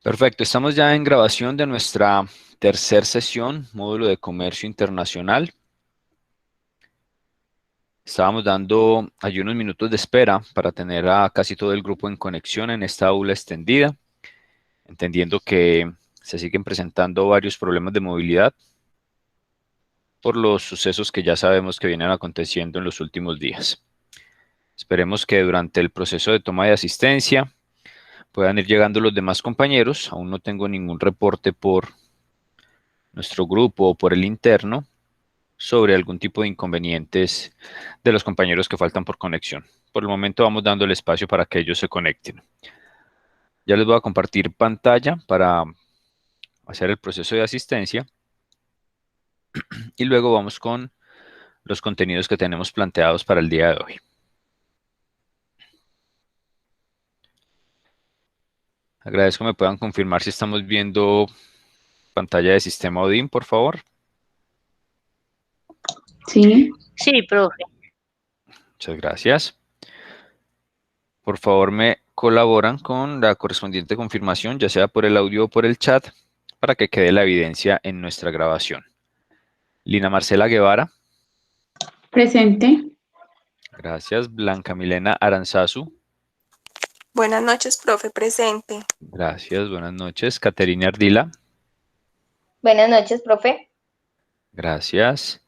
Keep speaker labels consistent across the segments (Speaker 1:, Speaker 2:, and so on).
Speaker 1: Perfecto, estamos ya en grabación de nuestra tercera sesión, módulo de comercio internacional. Estábamos dando allí unos minutos de espera para tener a casi todo el grupo en conexión en esta aula extendida, entendiendo que se siguen presentando varios problemas de movilidad por los sucesos que ya sabemos que vienen aconteciendo en los últimos días. Esperemos que durante el proceso de toma de asistencia puedan ir llegando los demás compañeros. Aún no tengo ningún reporte por nuestro grupo o por el interno sobre algún tipo de inconvenientes de los compañeros que faltan por conexión. Por el momento vamos dando el espacio para que ellos se conecten. Ya les voy a compartir pantalla para hacer el proceso de asistencia y luego vamos con los contenidos que tenemos planteados para el día de hoy. Agradezco me puedan confirmar si estamos viendo pantalla de sistema Odin, por favor.
Speaker 2: Sí,
Speaker 3: Sí, profe.
Speaker 1: Muchas gracias. Por favor, me colaboran con la correspondiente confirmación, ya sea por el audio o por el chat, para que quede la evidencia en nuestra grabación. Lina Marcela Guevara.
Speaker 2: presente.
Speaker 1: Gracias. Blanca Milena Aranzazu.
Speaker 4: Buenas noches, profe, presente.
Speaker 1: Gracias. Buenas noches. Caterina Ardila.
Speaker 5: Buenas noches, profe.
Speaker 1: Gracias.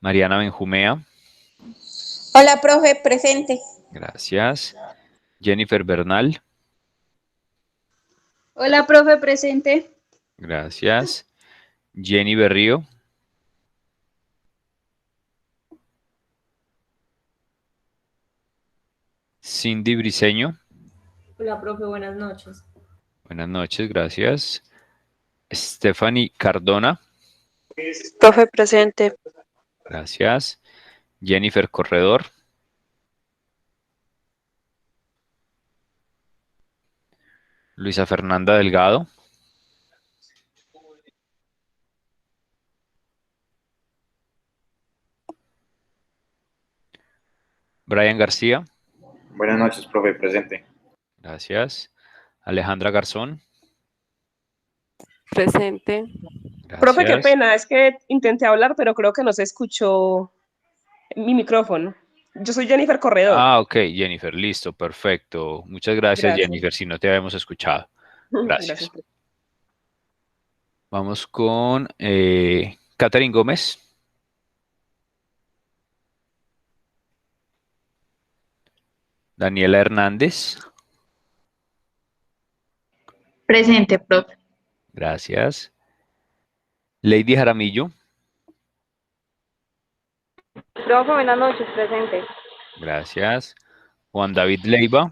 Speaker 1: Mariana Benjumea.
Speaker 6: Hola, profe, presente.
Speaker 1: Gracias. Jennifer Bernal.
Speaker 7: Hola, profe, presente.
Speaker 1: Gracias. Jenny Berrío. Cindy Briceño.
Speaker 8: Hola, profe, buenas noches.
Speaker 1: Buenas noches, gracias. Stephanie Cardona.
Speaker 4: Profe, presente.
Speaker 1: Gracias. Jennifer Corredor. Luisa Fernanda Delgado. Brian García.
Speaker 9: Buenas noches, profe, presente.
Speaker 1: Gracias. Alejandra Garzón.
Speaker 10: Presente.
Speaker 1: Gracias.
Speaker 11: Profe, qué pena, es que intenté hablar, pero creo que no se escuchó mi micrófono. Yo soy Jennifer Corredor.
Speaker 1: Ah, ok, Jennifer, listo, perfecto. Muchas gracias, Jennifer, si no te habíamos escuchado. Gracias. Vamos con Catherine Gómez. Daniela Hernández.
Speaker 2: Presente, profe.
Speaker 1: Gracias. Lady Jaramillo.
Speaker 8: Profe, buenas noches, presente.
Speaker 1: Gracias. Juan David Leiva.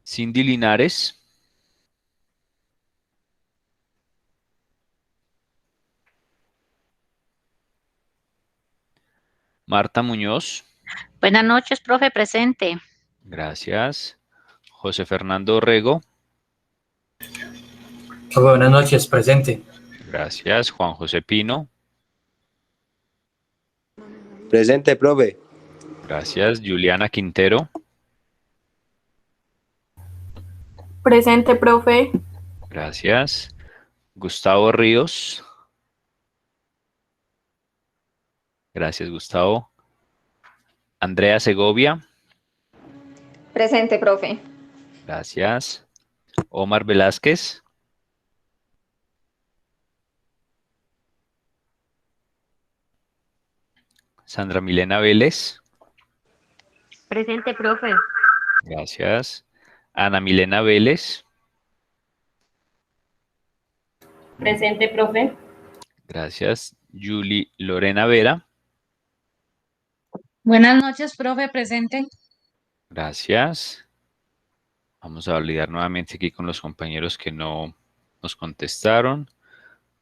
Speaker 1: Cindy Linares. Marta Muñoz.
Speaker 3: Buenas noches, profe, presente.
Speaker 1: Gracias. José Fernando Orrego.
Speaker 12: Buenas noches, presente.
Speaker 1: Gracias. Juan José Pino.
Speaker 13: Presente, profe.
Speaker 1: Gracias. Juliana Quintero.
Speaker 7: Presente, profe.
Speaker 1: Gracias. Gustavo Ríos. Gracias, Gustavo. Andrea Segovia.
Speaker 5: Presente, profe.
Speaker 1: Gracias. Omar Velázquez. Sandra Milena Vélez.
Speaker 3: Presente, profe.
Speaker 1: Gracias. Ana Milena Vélez.
Speaker 8: Presente, profe.
Speaker 1: Gracias. Julie Lorena Vera.
Speaker 14: Buenas noches, profe, presente.
Speaker 1: Gracias. Vamos a validar nuevamente aquí con los compañeros que no nos contestaron.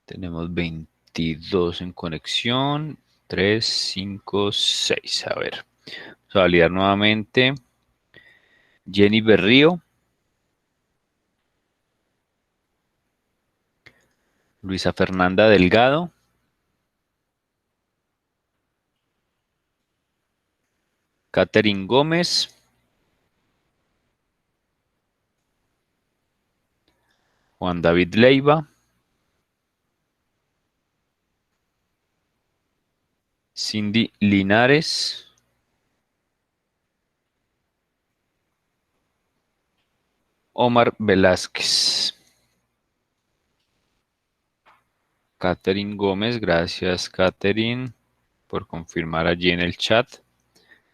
Speaker 1: Tenemos 22 en conexión. 3, 5, 6. A ver. Vamos a validar nuevamente. Jenny Berrío. Luisa Fernanda Delgado. Catherine Gómez. Juan David Leiva. Cindy Linares. Omar Velázquez. Catherine Gómez, gracias Catherine por confirmar allí en el chat.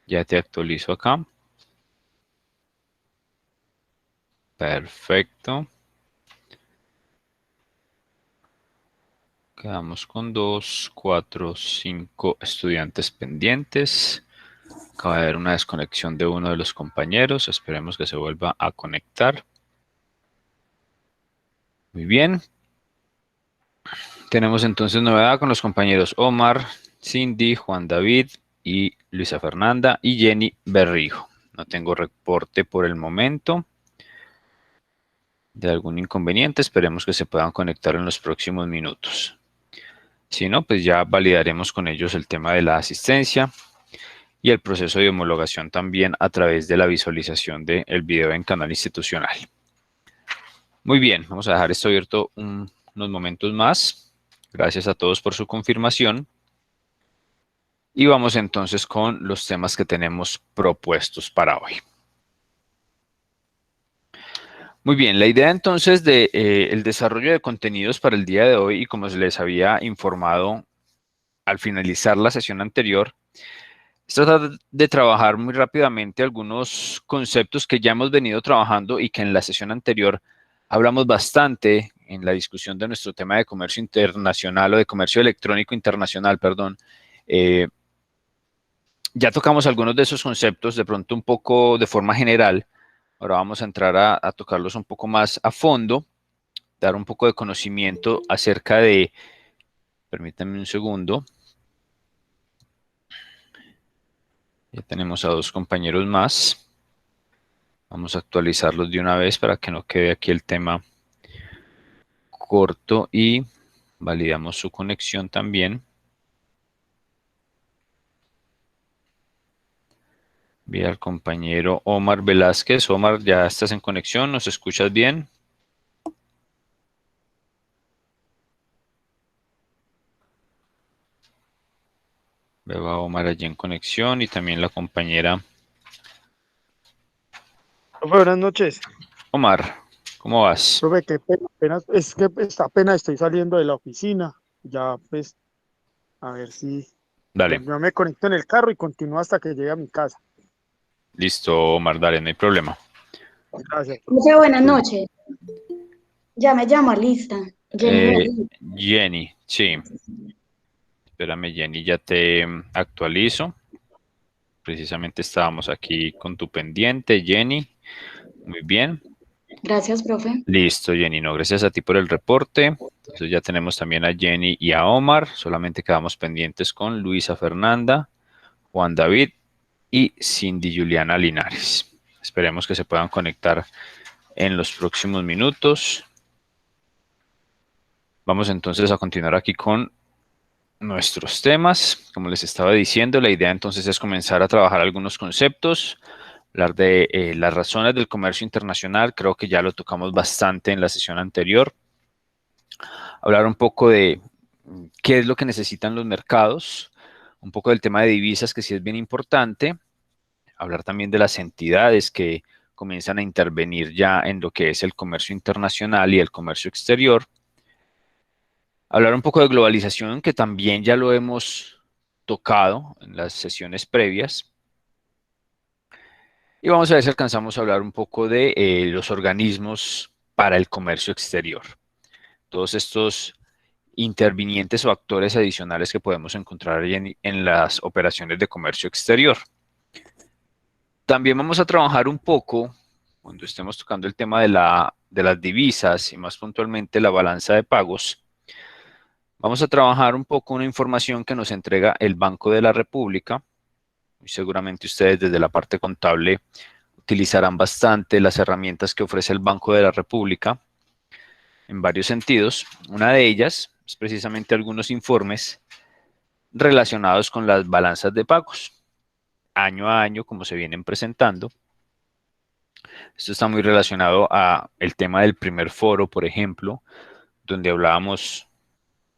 Speaker 1: Ya te actualizo acá. Perfecto. Quedamos con 2, 4, 5 estudiantes pendientes. Acaba de haber una desconexión de uno de los compañeros. Esperemos que se vuelva a conectar. Muy bien. Tenemos entonces novedad con los compañeros Omar, Cindy, Juan David y Luisa Fernanda y Jenny Berrijo. No tengo reporte por el momento de algún inconveniente. Esperemos que se puedan conectar en los próximos minutos. Si no, pues ya validaremos con ellos el tema de la asistencia y el proceso de homologación también a través de la visualización del video en canal institucional. Muy bien, vamos a dejar esto abierto unos momentos más. Gracias a todos por su confirmación. Y vamos entonces con los temas que tenemos propuestos para hoy. Muy bien, la idea entonces de el desarrollo de contenidos para el día de hoy, y como se les había informado al finalizar la sesión anterior, es tratar de trabajar muy rápidamente algunos conceptos que ya hemos venido trabajando y que en la sesión anterior hablamos bastante en la discusión de nuestro tema de comercio internacional o de comercio electrónico internacional, perdón. Ya tocamos algunos de esos conceptos de pronto un poco de forma general. Ahora vamos a entrar a tocarlos un poco más a fondo, dar un poco de conocimiento acerca de, permítanme un segundo. Ya tenemos a 2 compañeros más. Vamos a actualizarlos de una vez para que no quede aquí el tema corto y validamos su conexión también. Vi al compañero Omar Velázquez. Omar, ya estás en conexión, ¿nos escuchas bien? Veo a Omar allí en conexión y también la compañera.
Speaker 10: Buenas noches.
Speaker 1: Omar, ¿cómo vas?
Speaker 10: Profe, qué pena, es que apenas estoy saliendo de la oficina. Ya pues, a ver si
Speaker 1: Dale.
Speaker 10: yo me conecto en el carro y continúo hasta que llegue a mi casa.
Speaker 1: Listo, Omar, dale, no hay problema.
Speaker 10: Gracias.
Speaker 6: Profe, buenas noches. Ya me llamo lista.
Speaker 1: Jenny, sí. Espérame, Jenny, ya te actualizo. Precisamente estábamos aquí con tu pendiente, Jenny. Muy bien.
Speaker 6: Gracias, profe.
Speaker 1: Listo, Jenny. No, gracias a ti por el reporte. Entonces ya tenemos también a Jenny y a Omar. Solamente quedamos pendientes con Luisa Fernanda, Juan David y Cindy Juliana Linares. Esperemos que se puedan conectar en los próximos minutos. Vamos entonces a continuar aquí con nuestros temas. Como les estaba diciendo, la idea entonces es comenzar a trabajar algunos conceptos, hablar de las razones del comercio internacional. Creo que ya lo tocamos bastante en la sesión anterior. Hablar un poco de qué es lo que necesitan los mercados, un poco del tema de divisas, que sí es bien importante. Hablar también de las entidades que comienzan a intervenir ya en lo que es el comercio internacional y el comercio exterior. Hablar un poco de globalización, que también ya lo hemos tocado en las sesiones previas. Y vamos a ver si alcanzamos a hablar un poco de los organismos para el comercio exterior. Todos estos intervinientes o actores adicionales que podemos encontrar en las operaciones de comercio exterior. También vamos a trabajar un poco, cuando estemos tocando el tema de las divisas y más puntualmente la balanza de pagos, vamos a trabajar un poco una información que nos entrega el Banco de la República. Muy seguramente ustedes desde la parte contable utilizarán bastante las herramientas que ofrece el Banco de la República en varios sentidos. Una de ellas es precisamente algunos informes relacionados con las balanzas de pagos. año a año como se vienen presentando. Esto está muy relacionado a el tema del primer foro, por ejemplo, donde hablábamos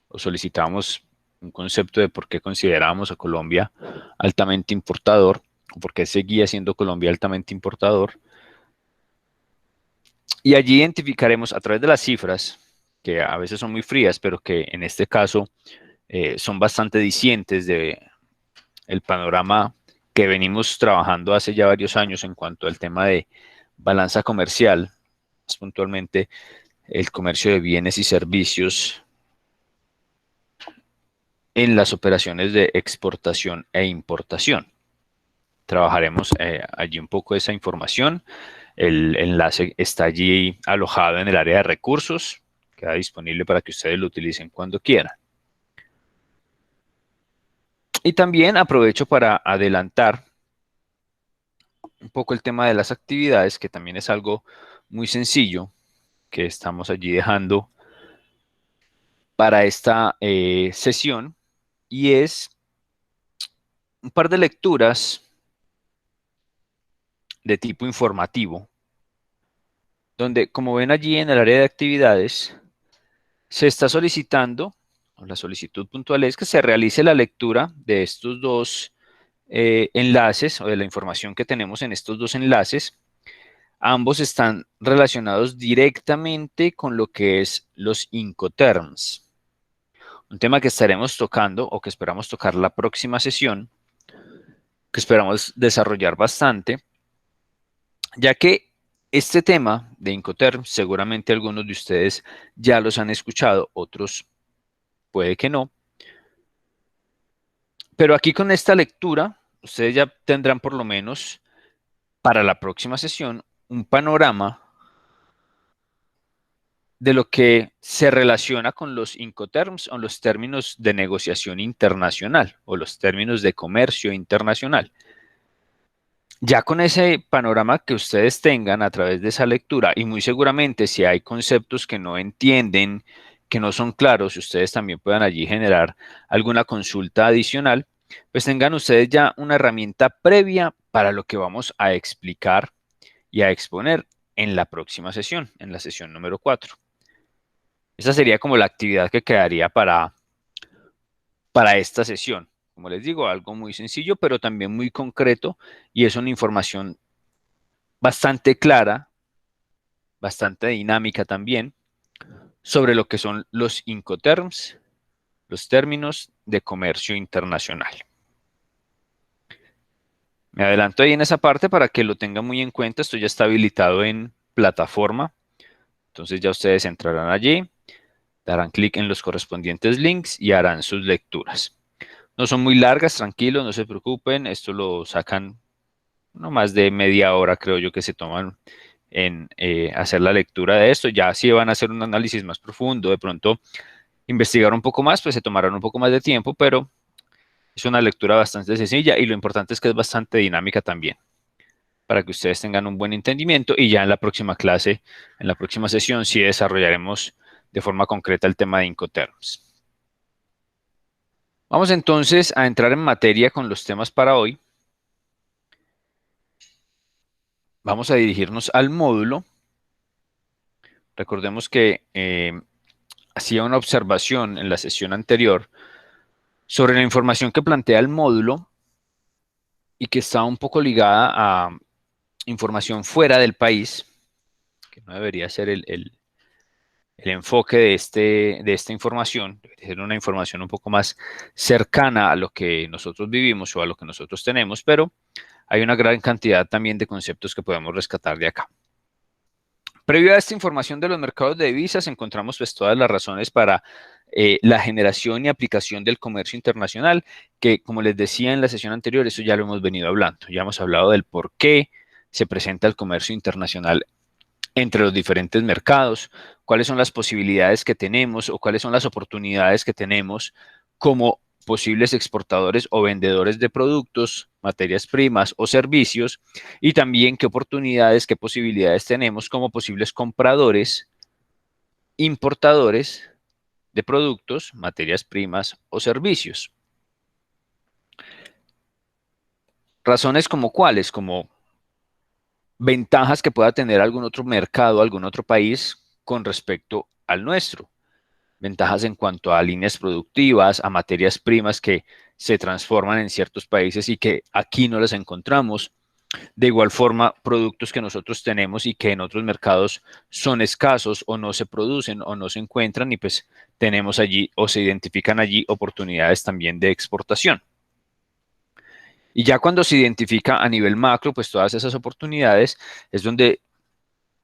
Speaker 1: o solicitábamos un concepto de por qué considerábamos a Colombia altamente importador, o por qué seguía siendo Colombia altamente importador. Y allí identificaremos a través de las cifras, que a veces son muy frías, pero que en este caso son bastante dicientes de el panorama que venimos trabajando hace ya varios años en cuanto al tema de balanza comercial, más puntualmente el comercio de bienes y servicios en las operaciones de exportación e importación. Trabajaremos allí un poco esa información. El enlace está allí alojado en el área de recursos, queda disponible para que ustedes lo utilicen cuando quieran. Y también aprovecho para adelantar un poco el tema de las actividades, que también es algo muy sencillo que estamos allí dejando para esta sesión, y es un par de lecturas de tipo informativo, donde, como ven allí en el área de actividades, se está solicitando, o la solicitud puntual es que se realice la lectura de estos dos enlaces, o de la información que tenemos en estos dos enlaces. Ambos están relacionados directamente con lo que es los Incoterms. Un tema que estaremos tocando, o que esperamos tocar la próxima sesión, que esperamos desarrollar bastante, ya que este tema de Incoterms, seguramente algunos de ustedes ya los han escuchado, otros puede que no. Pero aquí con esta lectura, ustedes ya tendrán por lo menos para la próxima sesión un panorama de lo que se relaciona con los Incoterms, o los términos de negociación internacional, o los términos de comercio internacional. Ya con ese panorama que ustedes tengan a través de esa lectura, y muy seguramente si hay conceptos que no entienden, que no son claros, ustedes también puedan allí generar alguna consulta adicional, pues tengan ustedes ya una herramienta previa para lo que vamos a explicar y a exponer en la próxima sesión, en la sesión número 4. Esa sería como la actividad que quedaría para esta sesión. Como les digo, algo muy sencillo, pero también muy concreto, y es una información bastante clara, bastante dinámica también, sobre lo que son los Incoterms, los términos de comercio internacional. Me adelanto ahí en esa parte para que lo tengan muy en cuenta. Esto ya está habilitado en plataforma, entonces ya ustedes entrarán allí, darán clic en los correspondientes links y harán sus lecturas. No son muy largas, tranquilos, no se preocupen, esto lo sacan no más de media hora, creo yo, que se toman en hacer la lectura de esto. Ya si van a hacer un análisis más profundo, de pronto investigar un poco más, pues se tomarán un poco más de tiempo, pero es una lectura bastante sencilla, y lo importante es que es bastante dinámica también, para que ustedes tengan un buen entendimiento, y ya en la próxima clase, en la próxima sesión, sí desarrollaremos de forma concreta el tema de Incoterms. Vamos entonces a entrar en materia con los temas para hoy. Vamos a dirigirnos al módulo. Recordemos que hacía una observación en la sesión anterior sobre la información que plantea el módulo, y que está un poco ligada a información fuera del país, que no debería ser el enfoque de esta información. Debería ser una información un poco más cercana a lo que nosotros vivimos o a lo que nosotros tenemos, pero hay una gran cantidad también de conceptos que podemos rescatar de acá. Previo a esta información de los mercados de divisas, encontramos pues todas las razones para la generación y aplicación del comercio internacional, que, como les decía en la sesión anterior, eso ya lo hemos venido hablando. Ya hemos hablado del por qué se presenta el comercio internacional entre los diferentes mercados, cuáles son las posibilidades que tenemos, o cuáles son las oportunidades que tenemos como posibles exportadores o vendedores de productos, materias primas o servicios, y también qué oportunidades, qué posibilidades tenemos como posibles compradores, importadores de productos, materias primas o servicios. Razones como cuáles, como ventajas que pueda tener algún otro mercado, algún otro país con respecto al nuestro. Ventajas en cuanto a líneas productivas, a materias primas que se transforman en ciertos países y que aquí no las encontramos. De igual forma, productos que nosotros tenemos y que en otros mercados son escasos o no se producen o no se encuentran y pues tenemos allí o se identifican allí oportunidades también de exportación. Y ya cuando se identifica a nivel macro, pues todas esas oportunidades es donde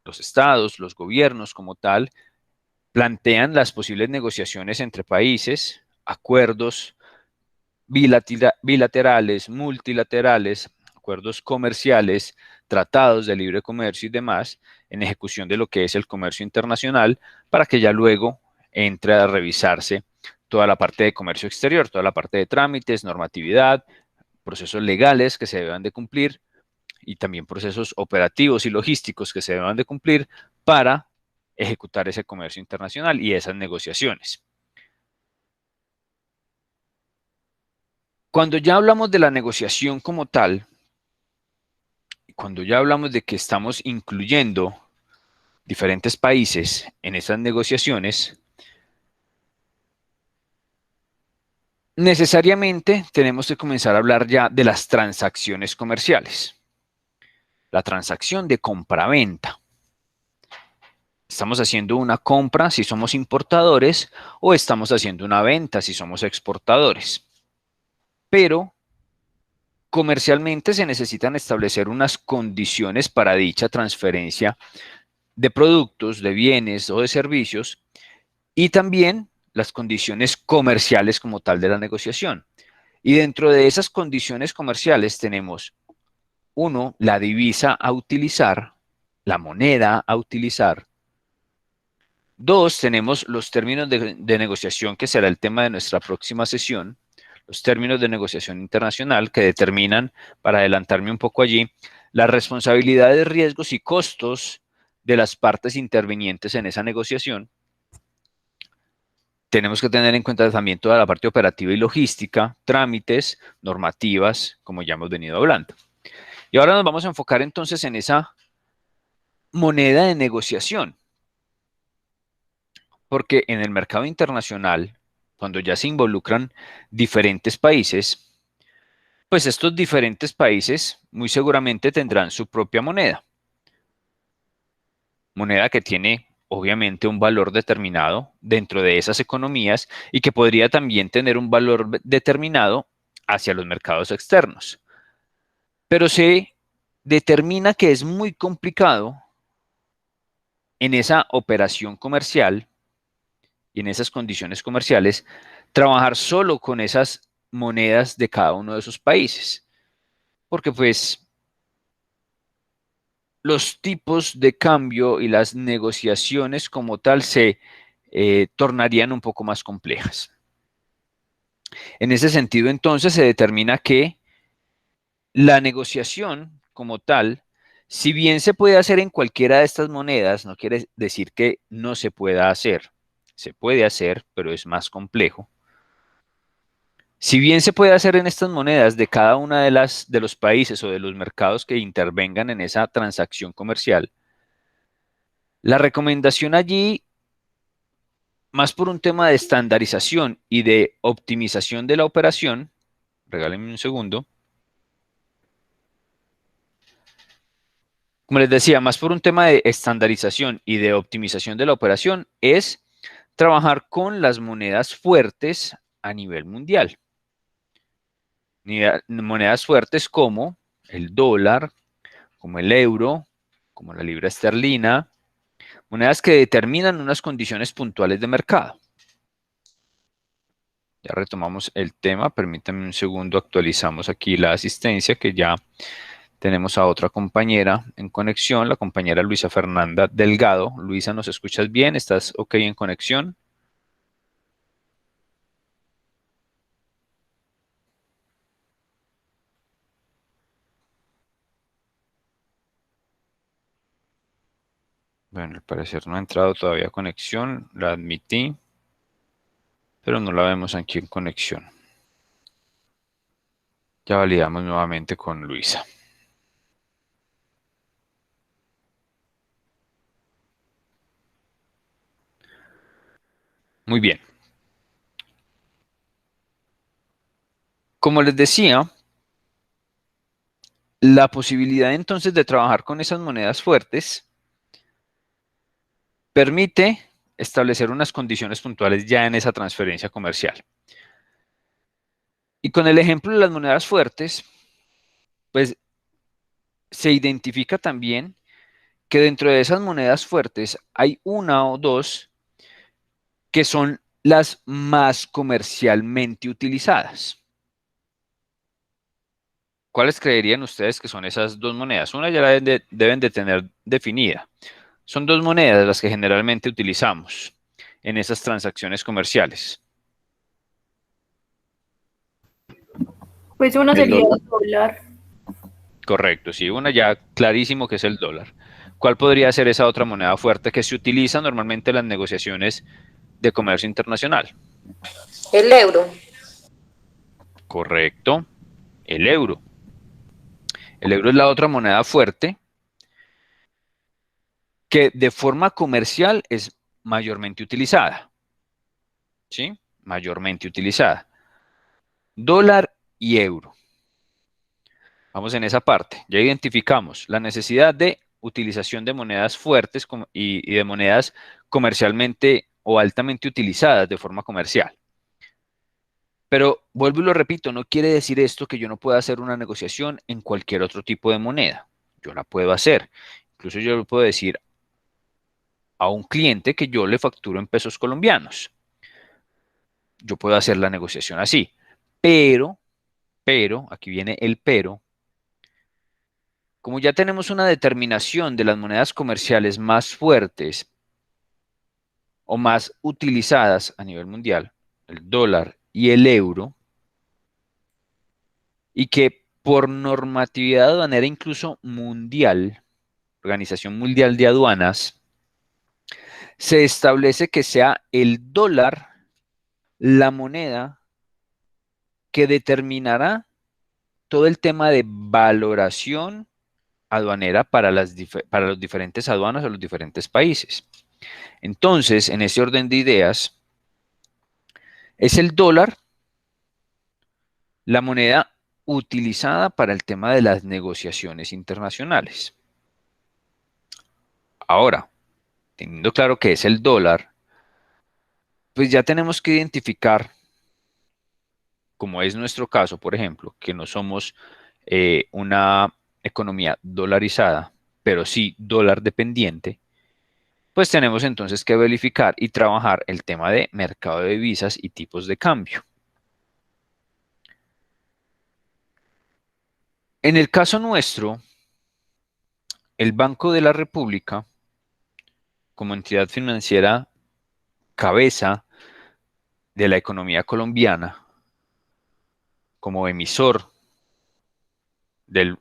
Speaker 1: los estados, los gobiernos como tal, plantean las posibles negociaciones entre países, acuerdos bilaterales, multilaterales, acuerdos comerciales, tratados de libre comercio y demás, en ejecución de lo que es el comercio internacional, para que ya luego entre a revisarse toda la parte de comercio exterior, toda la parte de trámites, normatividad, procesos legales que se deban de cumplir y también procesos operativos y logísticos que se deban de cumplir para ejecutar ese comercio internacional y esas negociaciones. Cuando ya hablamos de la negociación como tal, cuando ya hablamos de que estamos incluyendo diferentes países en esas negociaciones, necesariamente tenemos que comenzar a hablar ya de las transacciones comerciales. La transacción de compra-venta. Estamos haciendo una compra si somos importadores o estamos haciendo una venta si somos exportadores. Pero comercialmente se necesitan establecer unas condiciones para dicha transferencia de productos, de bienes o de servicios y también las condiciones comerciales como tal de la negociación. Y dentro de esas condiciones comerciales tenemos, uno, la divisa a utilizar, la moneda a utilizar. Dos, tenemos los términos de negociación, que será el tema de nuestra próxima sesión, los términos de negociación internacional que determinan, para adelantarme un poco allí, las responsabilidades, riesgos y costos de las partes intervinientes en esa negociación. Tenemos que tener en cuenta también toda la parte operativa y logística, trámites, normativas, como ya hemos venido hablando. Y ahora nos vamos a enfocar entonces en esa moneda de negociación. Porque en el mercado internacional, cuando ya se involucran diferentes países, pues estos diferentes países muy seguramente tendrán su propia moneda. Moneda que tiene obviamente un valor determinado dentro de esas economías y que podría también tener un valor determinado hacia los mercados externos. Pero se determina que es muy complicado en esa operación comercial y en esas condiciones comerciales, trabajar solo con esas monedas de cada uno de esos países. Porque pues los tipos de cambio y las negociaciones como tal se tornarían un poco más complejas. En ese sentido, entonces, se determina que la negociación como tal, si bien se puede hacer en cualquiera de estas monedas, no quiere decir que no se pueda hacer. Se puede hacer, pero es más complejo. Si bien se puede hacer en estas monedas de cada una de los países o de los mercados que intervengan en esa transacción comercial, la recomendación allí, más por un tema de estandarización y de optimización de la operación, regálenme un segundo. Como les decía, más por un tema de estandarización y de optimización de la operación, es trabajar con las monedas fuertes a nivel mundial. Monedas fuertes como el dólar, como el euro, como la libra esterlina, monedas que determinan unas condiciones puntuales de mercado. Ya retomamos el tema, permítanme un segundo, actualizamos aquí la asistencia, que ya tenemos a otra compañera en conexión, la compañera Luisa Fernanda Delgado. Luisa, ¿nos escuchas bien? ¿Estás ok en conexión? Bueno, al parecer no ha entrado todavía conexión, la admití, pero no la vemos aquí en conexión. Ya validamos nuevamente con Luisa. Muy bien. Como les decía, la posibilidad entonces de trabajar con esas monedas fuertes permite establecer unas condiciones puntuales ya en esa transferencia comercial. Y con el ejemplo de las monedas fuertes, pues se identifica también que dentro de esas monedas fuertes hay una o dos que son las más comercialmente utilizadas. ¿Cuáles creerían ustedes que son esas dos monedas? Una ya la deben de tener definida. Son dos monedas las que generalmente utilizamos en esas transacciones comerciales.
Speaker 7: Pues una
Speaker 1: El
Speaker 7: sería
Speaker 1: dólar.
Speaker 7: el dólar.
Speaker 1: Correcto, sí, una ya clarísimo que es el dólar. ¿Cuál podría ser esa otra moneda fuerte que se utiliza normalmente en las negociaciones de comercio internacional?
Speaker 5: El euro.
Speaker 1: Correcto, el euro. El euro es la otra moneda fuerte que de forma comercial es mayormente utilizada. ¿Sí? Mayormente utilizada. Dólar y euro. Vamos en esa parte. Ya identificamos la necesidad de utilización de monedas fuertes y de monedas comercialmente o altamente utilizadas de forma comercial. Pero vuelvo y lo repito, no quiere decir esto que yo no pueda hacer una negociación en cualquier otro tipo de moneda. Yo la puedo hacer. Incluso yo le puedo decir a un cliente que yo le facturo en pesos colombianos. Yo puedo hacer la negociación así. Pero, aquí viene el pero. Como ya tenemos una determinación de las monedas comerciales más fuertes o más utilizadas a nivel mundial, el dólar y el euro, y que por normatividad aduanera incluso mundial, Organización Mundial de Aduanas, se establece que sea el dólar la moneda que determinará todo el tema de valoración aduanera para los diferentes aduanas o los diferentes países. Entonces, en ese orden de ideas, es el dólar la moneda utilizada para el tema de las negociaciones internacionales. Ahora, teniendo claro que es el dólar, pues ya tenemos que identificar, como es nuestro caso, por ejemplo, que no somos una economía dolarizada, pero sí dólar dependiente, pues tenemos entonces que verificar y trabajar el tema de mercado de divisas y tipos de cambio. En el caso nuestro, el Banco de la República, como entidad financiera cabeza de la economía colombiana, como emisor del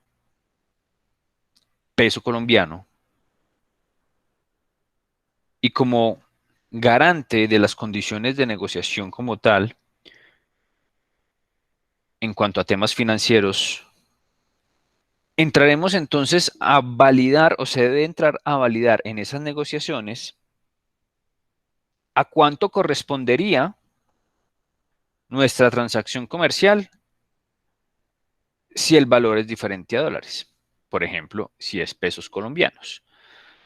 Speaker 1: peso colombiano y como garante de las condiciones de negociación como tal, en cuanto a temas financieros, entraremos entonces a validar, o se debe entrar a validar en esas negociaciones a cuánto correspondería nuestra transacción comercial si el valor es diferente a dólares. Por ejemplo, si es pesos colombianos.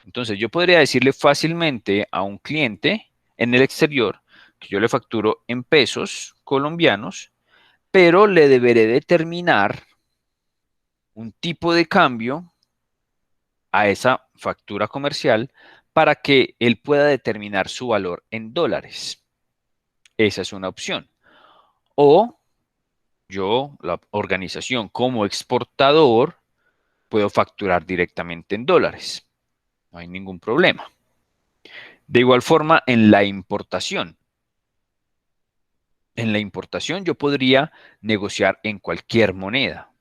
Speaker 1: Entonces, yo podría decirle fácilmente a un cliente en el exterior que yo le facturo en pesos colombianos, pero le deberé determinar un tipo de cambio a esa factura comercial para que él pueda determinar su valor en dólares. Esa es una opción. O yo, la organización como exportador, puedo facturar directamente en dólares. No hay ningún problema. De igual forma, en la importación. En la importación yo podría negociar en cualquier moneda.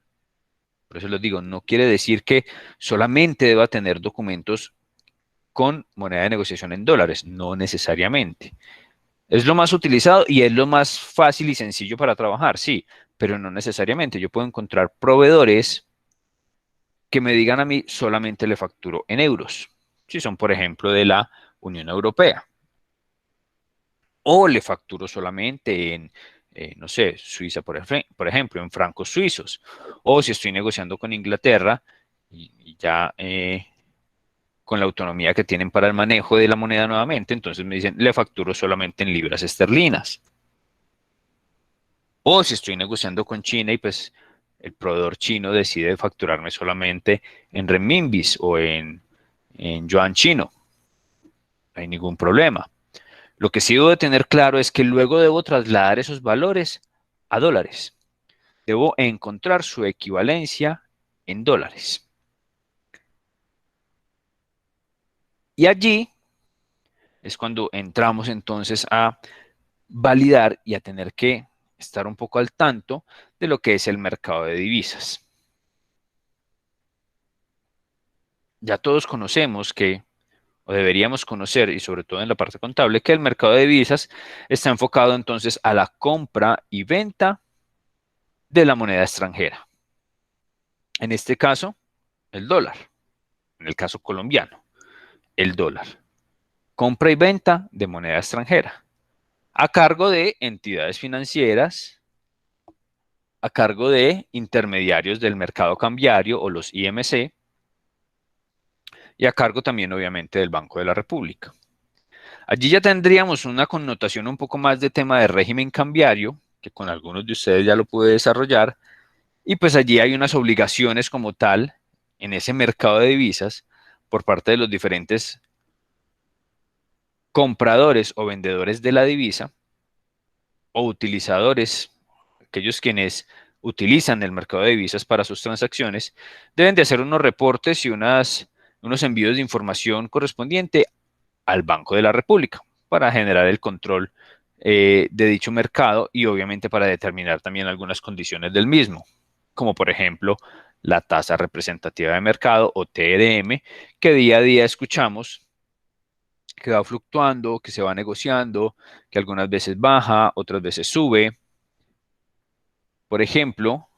Speaker 1: Por eso les digo, no quiere decir que solamente deba tener documentos con moneda de negociación en dólares. No necesariamente. Es lo más utilizado y es lo más fácil y sencillo para trabajar, sí. pero no necesariamente. Yo puedo encontrar proveedores que me digan a mí solamente le facturo en euros, si son, por ejemplo, de la Unión Europea. O le facturo solamente en, no sé, Suiza, por ejemplo, en francos suizos. O si estoy negociando con Inglaterra y ya con la autonomía que tienen para el manejo de la moneda nuevamente, entonces me dicen, le facturo solamente en libras esterlinas. O si estoy negociando con China y pues el proveedor chino decide facturarme solamente en renminbis o en yuan chino. No hay ningún problema. Lo que sí debo de tener claro es que luego debo trasladar esos valores a dólares. Debo encontrar su equivalencia en dólares. Y allí es cuando entramos entonces a validar y a tener que estar un poco al tanto de lo que es el mercado de divisas. Ya todos conocemos que, o deberíamos conocer, y sobre todo en la parte contable, que el mercado de divisas está enfocado entonces a la compra y venta de la moneda extranjera. En este caso, el dólar. En el caso colombiano, el dólar. Compra y venta de moneda extranjera. A cargo de entidades financieras, a cargo de intermediarios del mercado cambiario o los IMC, y a cargo también obviamente del Banco de la República. Allí ya tendríamos una connotación un poco más de tema de régimen cambiario, que con algunos de ustedes ya lo pude desarrollar, y pues allí hay unas obligaciones como tal en ese mercado de divisas por parte de los diferentes compradores o vendedores de la divisa o utilizadores, aquellos quienes utilizan el mercado de divisas para sus transacciones, deben de hacer unos reportes y unos envíos de información correspondiente al Banco de la República para generar el control de dicho mercado y obviamente para determinar también algunas condiciones del mismo, como por ejemplo la tasa representativa de mercado o TRM, que día a día escuchamos que va fluctuando, que se va negociando, que algunas veces baja, otras veces sube. Por ejemplo,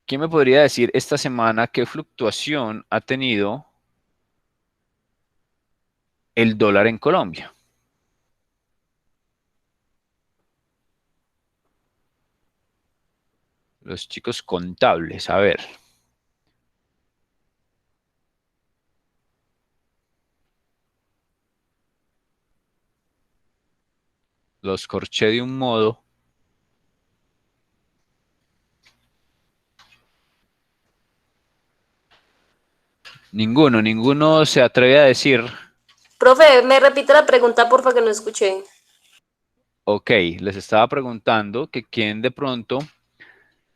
Speaker 1: ¿quién me podría decir esta semana qué fluctuación ha tenido el dólar en Colombia? Los chicos contables, a ver. Los corché de un modo. Ninguno se atreve a decir.
Speaker 5: Profe, me repite la pregunta, porfa, que no escuché.
Speaker 1: Ok, les estaba preguntando que quién de pronto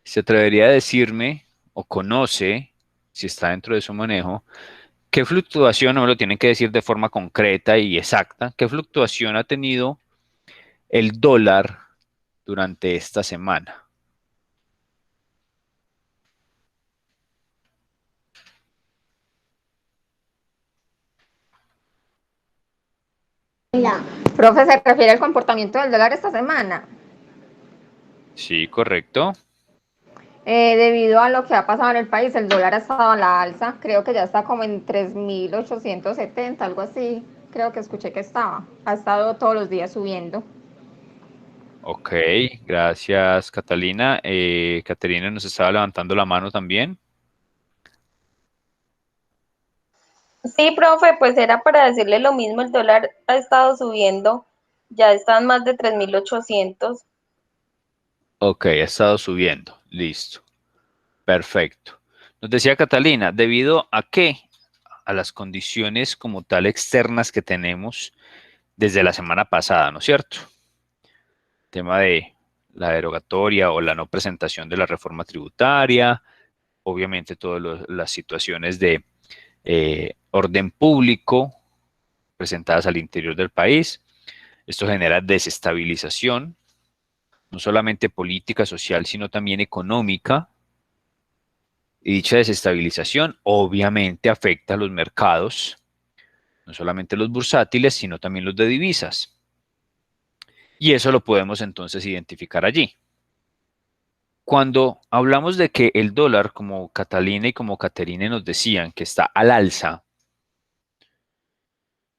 Speaker 1: se atrevería a decirme o conoce, si está dentro de su manejo, qué fluctuación, no me lo tienen que decir de forma concreta y exacta, qué fluctuación ha tenido el dólar durante esta semana.
Speaker 15: Profe, ¿se refiere al comportamiento del dólar esta semana?
Speaker 1: Sí, correcto.
Speaker 15: Debido a lo que ha pasado en el país, el dólar ha estado a la alza. Creo que ya está como en 3.870, algo así. Creo que escuché que estaba. Ha estado todos los días subiendo.
Speaker 1: Ok, gracias Catalina. Caterina nos estaba levantando la mano también.
Speaker 8: Sí, profe, pues era para decirle lo mismo, el dólar ha estado subiendo, ya están más de 3.800.
Speaker 1: Ok, ha estado subiendo. Listo. Perfecto. Nos decía Catalina, ¿debido a qué? A las condiciones como tal externas que tenemos desde la semana pasada, ¿no es cierto? Tema de la derogatoria o la no presentación de la reforma tributaria, obviamente todas las situaciones de orden público presentadas al interior del país. Esto genera desestabilización, no solamente política, social, sino también económica. Y dicha desestabilización obviamente afecta a los mercados, no solamente los bursátiles, sino también los de divisas. Y eso lo podemos entonces identificar allí. Cuando hablamos de que el dólar, como Catalina y como Caterine nos decían, que está al alza,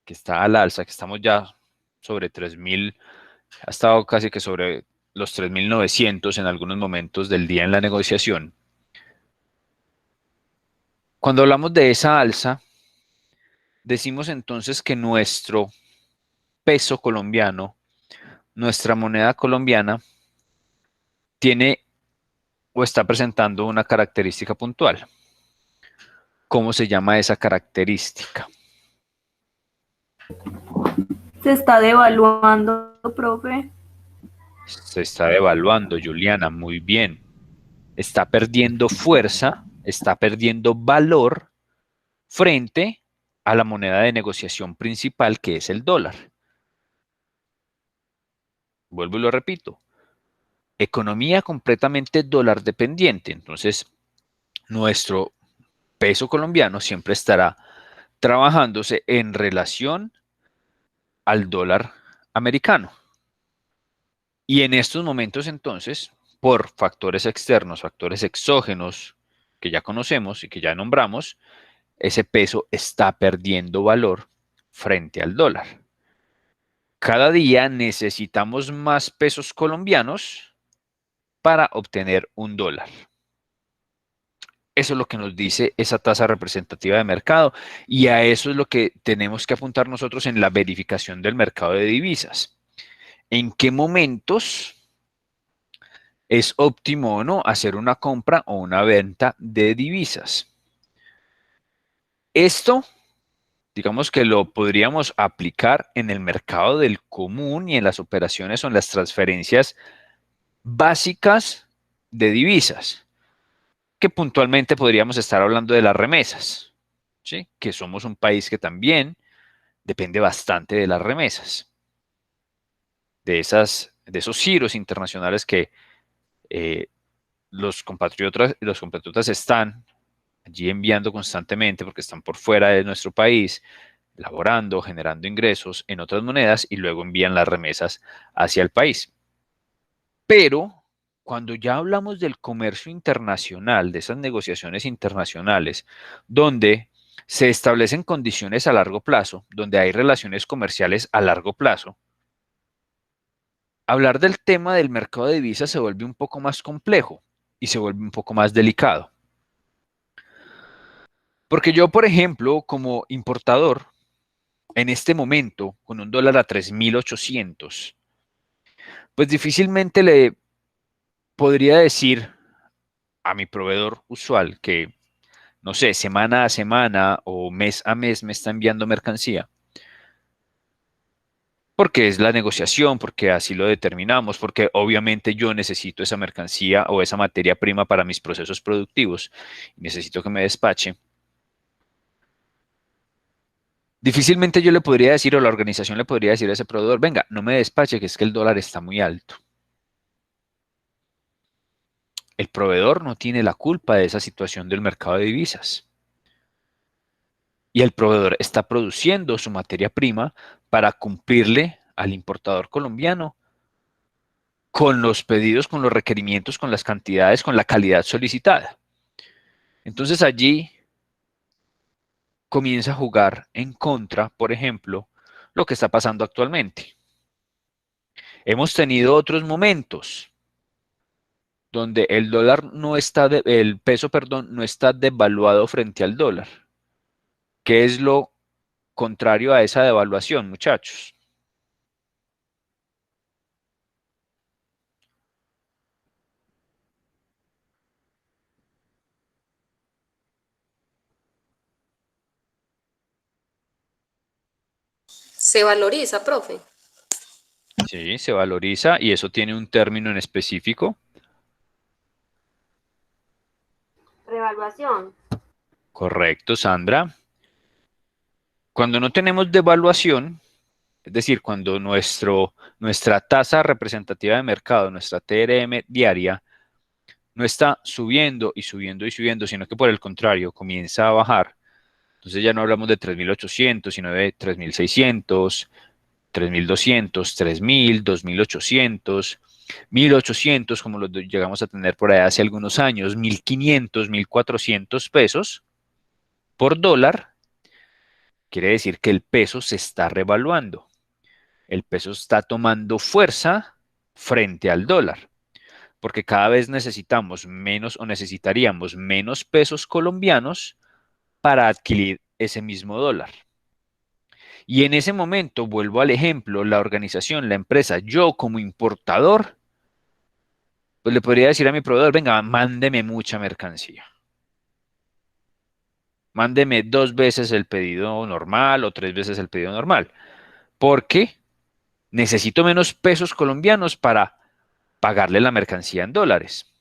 Speaker 1: que estamos ya sobre 3.000, ha estado casi que sobre los 3.900 en algunos momentos del día en la negociación. Cuando hablamos de esa alza, decimos entonces que nuestro peso colombiano, nuestra moneda colombiana, tiene o está presentando una característica puntual. ¿Cómo se llama esa característica?
Speaker 7: Se está devaluando, profe.
Speaker 1: Se está devaluando, Juliana, muy bien. Está perdiendo fuerza, está perdiendo valor frente a la moneda de negociación principal, que es el dólar. Vuelvo y lo repito. Economía completamente dólar dependiente. Entonces, nuestro peso colombiano siempre estará trabajándose en relación al dólar americano. Y en estos momentos, entonces, por factores externos, factores exógenos que ya conocemos y que ya nombramos, ese peso está perdiendo valor frente al dólar. Cada día necesitamos más pesos colombianos para obtener un dólar. Eso es lo que nos dice esa tasa representativa de mercado y a eso es lo que tenemos que apuntar nosotros en la verificación del mercado de divisas. ¿En qué momentos es óptimo o no hacer una compra o una venta de divisas? Esto, digamos que lo podríamos aplicar en el mercado del común y en las operaciones o en las transferencias básicas de divisas, que puntualmente podríamos estar hablando de las remesas, ¿sí? Que somos un país que también depende bastante de las remesas, de esos giros internacionales que los compatriotas están allí enviando constantemente porque están por fuera de nuestro país, laborando, generando ingresos en otras monedas y luego envían las remesas hacia el país. Pero cuando ya hablamos del comercio internacional, de esas negociaciones internacionales, donde se establecen condiciones a largo plazo, donde hay relaciones comerciales a largo plazo, hablar del tema del mercado de divisas se vuelve un poco más complejo y se vuelve un poco más delicado. Porque yo, por ejemplo, como importador, en este momento, con un dólar a 3.800, pues difícilmente le podría decir a mi proveedor usual que, no sé, semana a semana o mes a mes me está enviando mercancía. Porque es la negociación, porque así lo determinamos, porque obviamente yo necesito esa mercancía o esa materia prima para mis procesos productivos y necesito que me despache. Difícilmente yo le podría decir o la organización le podría decir a ese proveedor, venga, no me despache, que es que el dólar está muy alto. El proveedor no tiene la culpa de esa situación del mercado de divisas. Y el proveedor está produciendo su materia prima para cumplirle al importador colombiano con los pedidos, con los requerimientos, con las cantidades, con la calidad solicitada. Entonces allí comienza a jugar en contra, por ejemplo, lo que está pasando actualmente. Hemos tenido otros momentos donde el peso, perdón, no está devaluado frente al dólar. ¿Qué es lo contrario a esa devaluación, muchachos?
Speaker 5: Se valoriza, profe.
Speaker 1: Sí, se valoriza y eso tiene un término en específico.
Speaker 3: Revaluación.
Speaker 1: Correcto, Sandra. Cuando no tenemos devaluación, es decir, cuando nuestra tasa representativa de mercado, nuestra TRM diaria, no está subiendo y subiendo y subiendo, sino que por el contrario comienza a bajar. Entonces ya no hablamos de 3.800, sino de 3.600, 3.200, 3.000, 2.800, 1.800, como los llegamos a tener por ahí hace algunos años, 1.500, 1.400 pesos por dólar. Quiere decir que el peso se está revaluando. El peso está tomando fuerza frente al dólar, porque cada vez necesitamos menos o necesitaríamos menos pesos colombianos para adquirir ese mismo dólar. Y en ese momento, vuelvo al ejemplo, la organización, la empresa, yo como importador, pues le podría decir a mi proveedor, venga, mándeme mucha mercancía. Mándeme 2 veces el pedido normal o 3 veces el pedido normal, porque necesito menos pesos colombianos para pagarle la mercancía en dólares.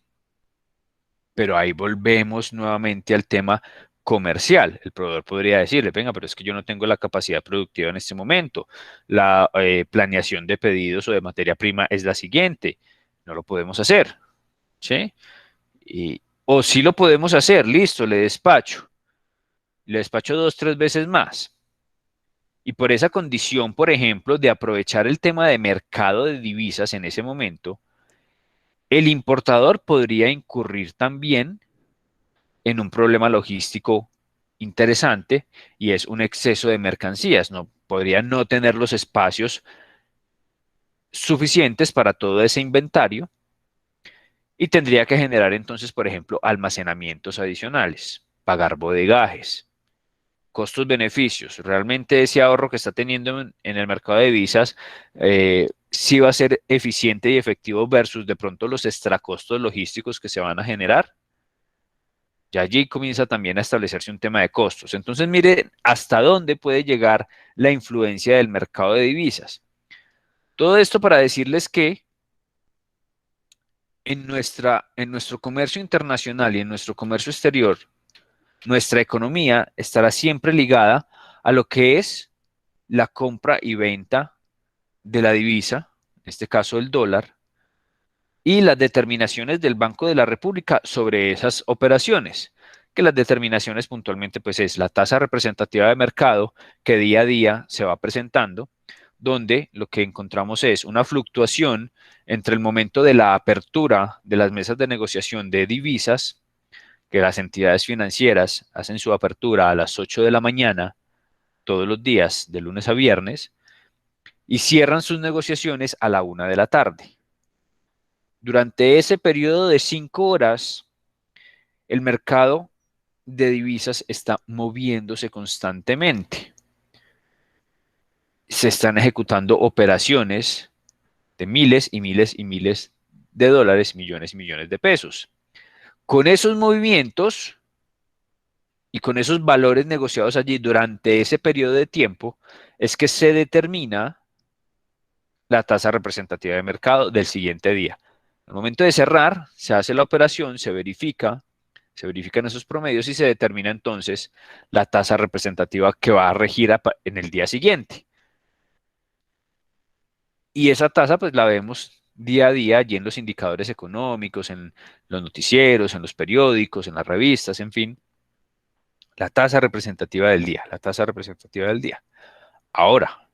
Speaker 1: Pero ahí volvemos nuevamente al tema comercial. El proveedor podría decirle, venga, pero es que yo no tengo la capacidad productiva en este momento. La planeación de pedidos o de materia prima es la siguiente. No lo podemos hacer, ¿sí? O sí lo podemos hacer, listo, le despacho. Le despacho 2, 3 veces más. Y por esa condición, por ejemplo, de aprovechar el tema de mercado de divisas en ese momento, el importador podría incurrir también en un problema logístico interesante y es un exceso de mercancías. No podría no tener los espacios suficientes para todo ese inventario y tendría que generar entonces, por ejemplo, almacenamientos adicionales, pagar bodegajes, costos-beneficios. Realmente ese ahorro que está teniendo en el mercado de divisas sí va a ser eficiente y efectivo versus de pronto los extracostos logísticos que se van a generar. Ya allí comienza también a establecerse un tema de costos. Entonces, mire hasta dónde puede llegar la influencia del mercado de divisas. Todo esto para decirles que en nuestro comercio internacional y en nuestro comercio exterior, nuestra economía estará siempre ligada a lo que es la compra y venta de la divisa, en este caso el dólar, y las determinaciones del Banco de la República sobre esas operaciones, que las determinaciones puntualmente pues es la tasa representativa de mercado que día a día se va presentando, donde lo que encontramos es una fluctuación entre el momento de la apertura de las mesas de negociación de divisas, que las entidades financieras hacen su apertura a las 8 de la mañana todos los días, de lunes a viernes, y cierran sus negociaciones a la 1 de la tarde. Durante ese periodo de 5 horas, el mercado de divisas está moviéndose constantemente. Se están ejecutando operaciones de miles y miles y miles de dólares, millones y millones de pesos. Con esos movimientos y con esos valores negociados allí durante ese periodo de tiempo, es que se determina la tasa representativa de mercado del siguiente día. Al momento de cerrar, se hace la operación, se verifican esos promedios y se determina entonces la tasa representativa que va a regir en el día siguiente. Y esa tasa pues la vemos día a día allí en los indicadores económicos, en los noticieros, en los periódicos, en las revistas, en fin. La tasa representativa del día, la tasa representativa del día. Ahora,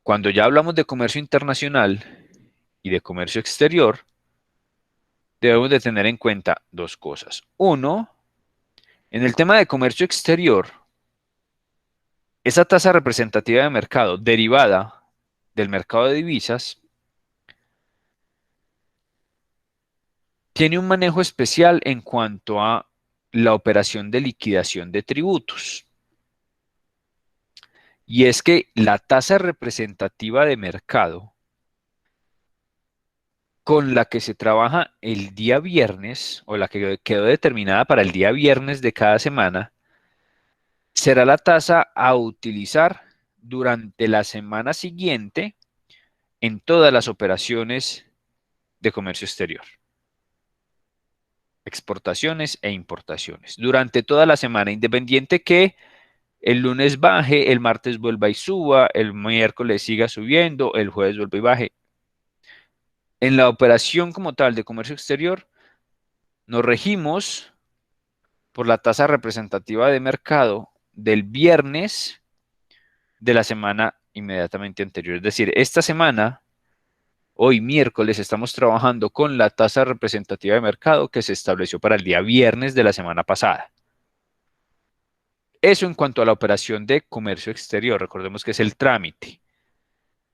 Speaker 1: cuando ya hablamos de comercio internacional y de comercio exterior, debemos de tener en cuenta 2 cosas. Uno, en el tema de comercio exterior, esa tasa representativa de mercado derivada del mercado de divisas tiene un manejo especial en cuanto a la operación de liquidación de tributos. Y es que la tasa representativa de mercado con la que se trabaja el día viernes, o la que quedó determinada para el día viernes de cada semana, será la tasa a utilizar durante la semana siguiente en todas las operaciones de comercio exterior. Exportaciones e importaciones. Durante toda la semana, independiente que el lunes baje, el martes vuelva y suba, el miércoles siga subiendo, el jueves vuelva y baje. En la operación como tal de comercio exterior, nos regimos por la tasa representativa de mercado del viernes de la semana inmediatamente anterior. Es decir, esta semana, hoy miércoles, estamos trabajando con la tasa representativa de mercado que se estableció para el día viernes de la semana pasada. Eso en cuanto a la operación de comercio exterior. Recordemos que es el trámite,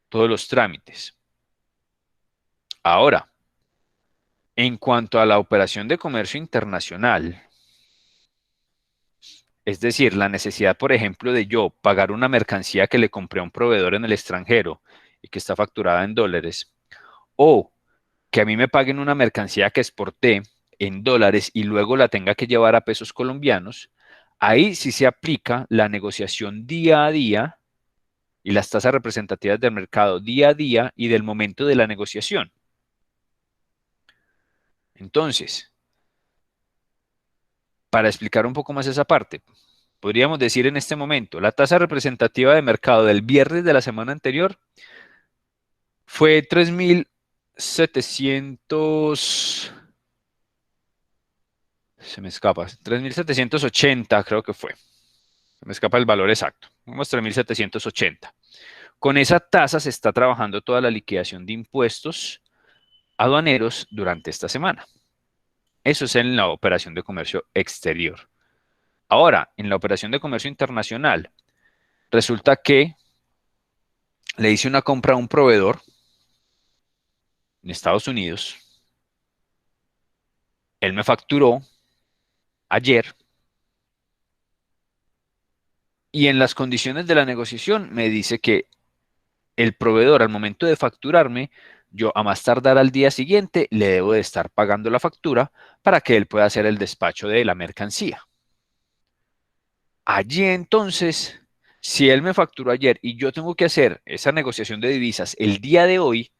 Speaker 1: todos los trámites. Ahora, en cuanto a la operación de comercio internacional, es decir, la necesidad, por ejemplo, de yo pagar una mercancía que le compré a un proveedor en el extranjero y que está facturada en dólares, o que a mí me paguen una mercancía que exporté en dólares y luego la tenga que llevar a pesos colombianos, ahí sí se aplica la negociación día a día y las tasas representativas del mercado día a día y del momento de la negociación. Entonces, para explicar un poco más esa parte, podríamos decir en este momento, la tasa representativa de mercado del viernes de la semana anterior fue 3.700, se me escapa, 3.780 creo que fue. Se me escapa el valor exacto. Vamos 3.780. Con esa tasa se está trabajando toda la liquidación de impuestos aduaneros durante esta semana. Eso es en la operación de comercio exterior. Ahora, en la operación de comercio internacional, resulta que le hice una compra a un proveedor en Estados Unidos. Él me facturó ayer y en las condiciones de la negociación me dice que el proveedor al momento de facturarme, yo a más tardar al día siguiente le debo de estar pagando la factura para que él pueda hacer el despacho de la mercancía. Allí entonces, si él me facturó ayer y yo tengo que hacer esa negociación de divisas el día de hoy,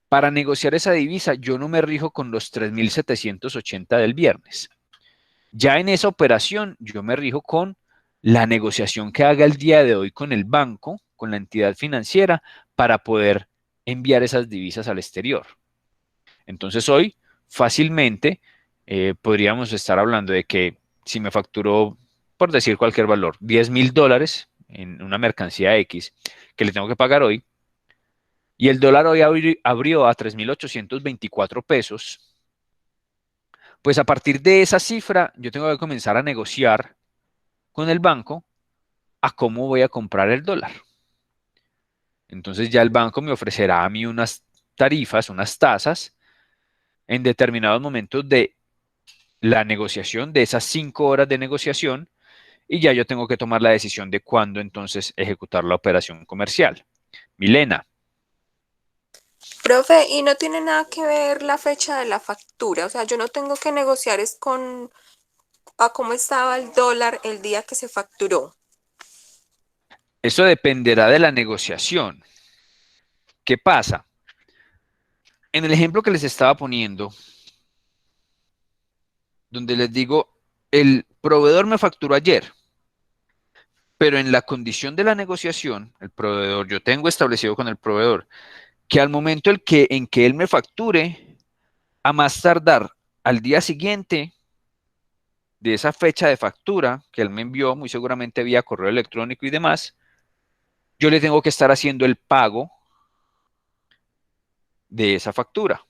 Speaker 1: para negociar esa divisa yo no me rijo con los 3.780 del viernes. Ya en esa operación yo me rijo con la negociación que haga el día de hoy con el banco, con la entidad financiera, para poder enviar esas divisas al exterior. Entonces hoy fácilmente podríamos estar hablando de que si me facturó, por decir cualquier valor, $10.000 en una mercancía X que le tengo que pagar hoy, y el dólar hoy abrió a 3.824 pesos, pues a partir de esa cifra yo tengo que comenzar a negociar con el banco a cómo voy a comprar el dólar. Entonces ya el banco me ofrecerá a mí unas tarifas, unas tasas, en determinados momentos de la negociación, de esas 5 horas de negociación, y ya yo tengo que tomar la decisión de cuándo entonces ejecutar la operación comercial. Milena.
Speaker 4: Profe, ¿y no tiene nada que ver la fecha de la factura? O sea, yo no tengo que negociar es con a cómo estaba el dólar el día que se facturó.
Speaker 1: Eso dependerá de la negociación. ¿Qué pasa? En el ejemplo que les estaba poniendo, donde les digo, el proveedor me facturó ayer, pero en la condición de la negociación, el proveedor, yo tengo establecido con el proveedor que al momento en que él me facture, a más tardar al día siguiente de esa fecha de factura que él me envió, muy seguramente vía correo electrónico y demás, yo le tengo que estar haciendo el pago de esa factura.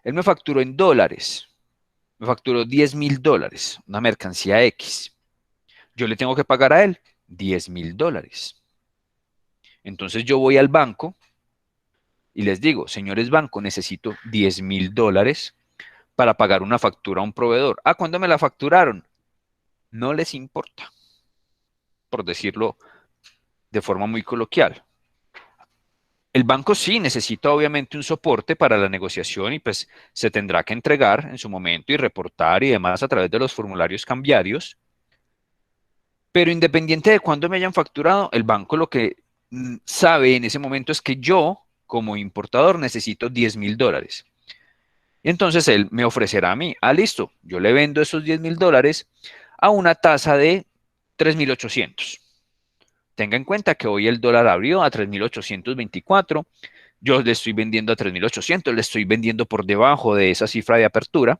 Speaker 1: Él me facturó en dólares, me facturó $10.000, una mercancía X. Yo le tengo que pagar a él $10.000. Entonces yo voy al banco y les digo, señores banco, necesito $10.000 para pagar una factura a un proveedor. Ah, ¿cuándo me la facturaron? No les importa, por decirlo de forma muy coloquial. El banco sí necesita obviamente un soporte para la negociación y pues se tendrá que entregar en su momento y reportar y demás a través de los formularios cambiarios. Pero independiente de cuándo me hayan facturado, el banco lo que sabe en ese momento es que yo, como importador, necesito $10.000. Y entonces él me ofrecerá a mí, listo, yo le vendo esos $10.000 a una tasa de 3.800. Tenga en cuenta que hoy el dólar abrió a 3.824, yo le estoy vendiendo a 3.800, le estoy vendiendo por debajo de esa cifra de apertura.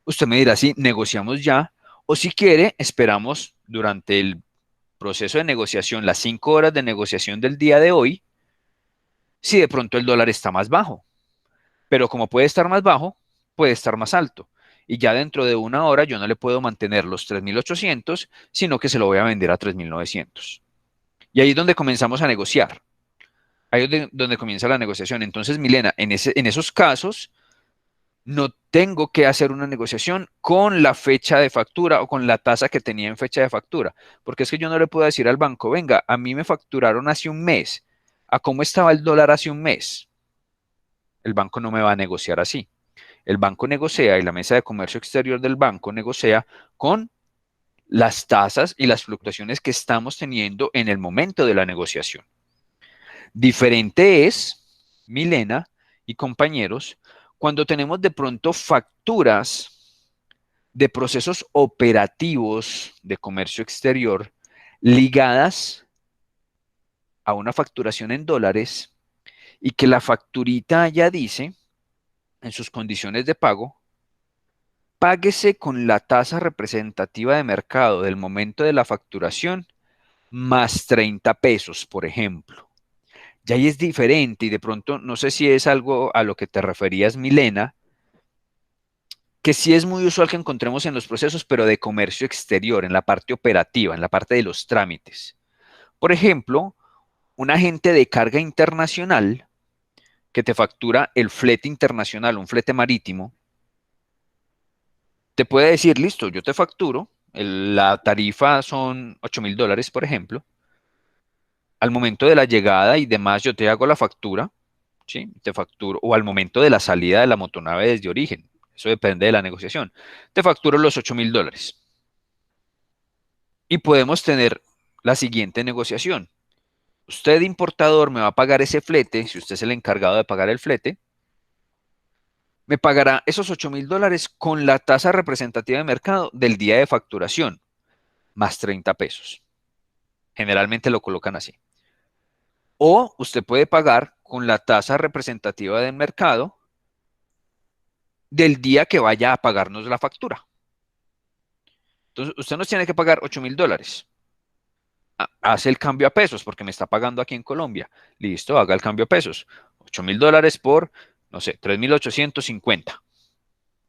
Speaker 1: Usted me dirá si negociamos ya o si quiere, esperamos durante el proceso de negociación, las 5 horas de negociación del día de hoy, si de pronto el dólar está más bajo. Pero como puede estar más bajo, puede estar más alto. Y ya dentro de una hora yo no le puedo mantener los 3.800, sino que se lo voy a vender a 3.900. Y ahí es donde comenzamos a negociar. Ahí es donde comienza la negociación. Entonces, Milena, en esos casos, no tengo que hacer una negociación con la fecha de factura o con la tasa que tenía en fecha de factura. Porque es que yo no le puedo decir al banco, venga, a mí me facturaron hace un mes. ¿A cómo estaba el dólar hace un mes? El banco no me va a negociar así. El banco negocia y la mesa de comercio exterior del banco negocia con las tasas y las fluctuaciones que estamos teniendo en el momento de la negociación. Diferente es, Milena y compañeros, cuando tenemos de pronto facturas de procesos operativos de comercio exterior ligadas a una facturación en dólares y que la facturita ya dice en sus condiciones de pago, páguese con la tasa representativa de mercado del momento de la facturación más 30 pesos, por ejemplo. Ya ahí es diferente y de pronto, no sé si es algo a lo que te referías, Milena, que sí es muy usual que encontremos en los procesos, pero de comercio exterior, en la parte operativa, en la parte de los trámites. Por ejemplo, un agente de carga internacional que te factura el flete internacional, un flete marítimo, te puede decir, listo, yo te facturo, la tarifa son $8.000, por ejemplo. Al momento de la llegada y demás, yo te hago la factura, ¿sí? Te facturo, o al momento de la salida de la motonave desde origen. Eso depende de la negociación. Te facturo los $8.000. Y podemos tener la siguiente negociación. Usted, importador, me va a pagar ese flete, si usted es el encargado de pagar el flete, me pagará esos $8.000 con la tasa representativa de mercado del día de facturación, más 30 pesos. Generalmente lo colocan así. O usted puede pagar con la tasa representativa del mercado del día que vaya a pagarnos la factura. Entonces, usted nos tiene que pagar $8.000. Hace el cambio a pesos porque me está pagando aquí en Colombia. Listo, haga el cambio a pesos. $8.000 por, no sé, 3.850.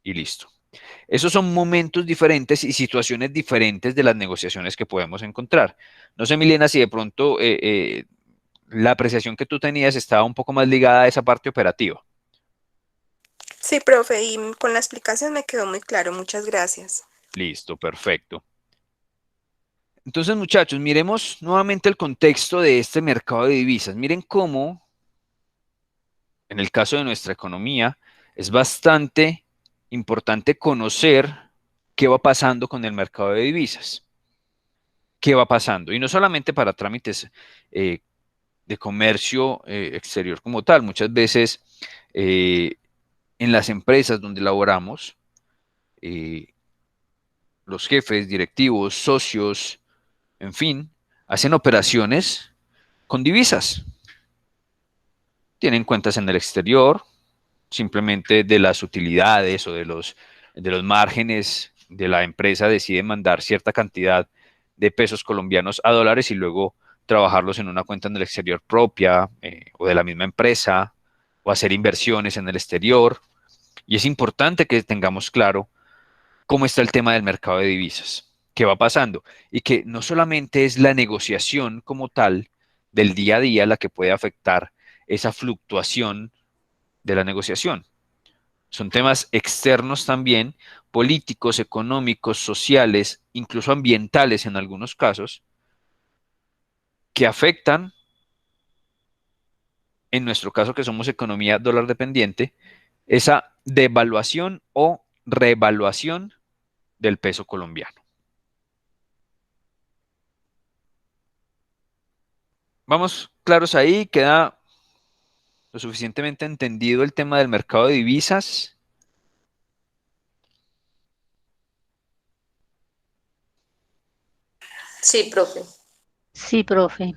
Speaker 1: Y listo. Esos son momentos diferentes y situaciones diferentes de las negociaciones que podemos encontrar. No sé, Milena, si de pronto la apreciación que tú tenías estaba un poco más ligada a esa parte operativa.
Speaker 4: Sí, profe, y con la explicación me quedó muy claro. Muchas gracias.
Speaker 1: Listo, perfecto. Entonces, muchachos, miremos nuevamente el contexto de este mercado de divisas. Miren cómo, en el caso de nuestra economía, es bastante importante conocer qué va pasando con el mercado de divisas. ¿Qué va pasando? Y no solamente para trámites de comercio exterior como tal. Muchas veces en las empresas donde laboramos, los jefes, directivos, socios, en fin, hacen operaciones con divisas. Tienen cuentas en el exterior, simplemente de las utilidades o de los márgenes de la empresa deciden mandar cierta cantidad de pesos colombianos a dólares y luego trabajarlos en una cuenta en el exterior propia o de la misma empresa o hacer inversiones en el exterior. Y es importante que tengamos claro cómo está el tema del mercado de divisas, qué va pasando y que no solamente es la negociación como tal del día a día la que puede afectar esa fluctuación de la negociación. Son temas externos también, políticos, económicos, sociales, incluso ambientales en algunos casos, que afectan, en nuestro caso que somos economía dólar dependiente, esa devaluación o revaluación del peso colombiano. Vamos claros ahí, queda lo suficientemente entendido el tema del mercado de divisas.
Speaker 5: Sí, profe.
Speaker 3: Sí, profe.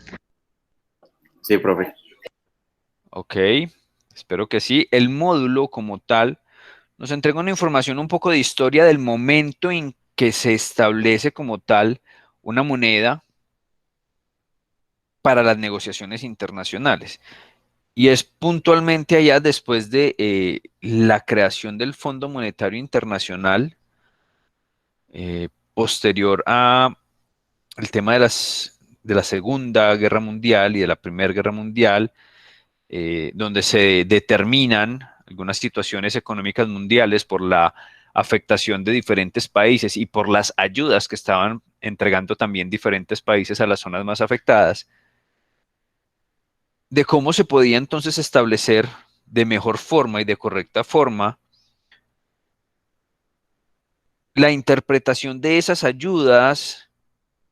Speaker 9: Sí, profe.
Speaker 1: Ok, espero que sí. El módulo como tal nos entrega una información un poco de historia del momento en que se establece como tal una moneda para las negociaciones internacionales. Y es puntualmente allá después de la creación del Fondo Monetario Internacional, posterior a el tema de la Segunda Guerra Mundial y de la Primera Guerra Mundial, donde se determinan algunas situaciones económicas mundiales por la afectación de diferentes países y por las ayudas que estaban entregando también diferentes países a las zonas más afectadas, de cómo se podía entonces establecer de mejor forma y de correcta forma la interpretación de esas ayudas,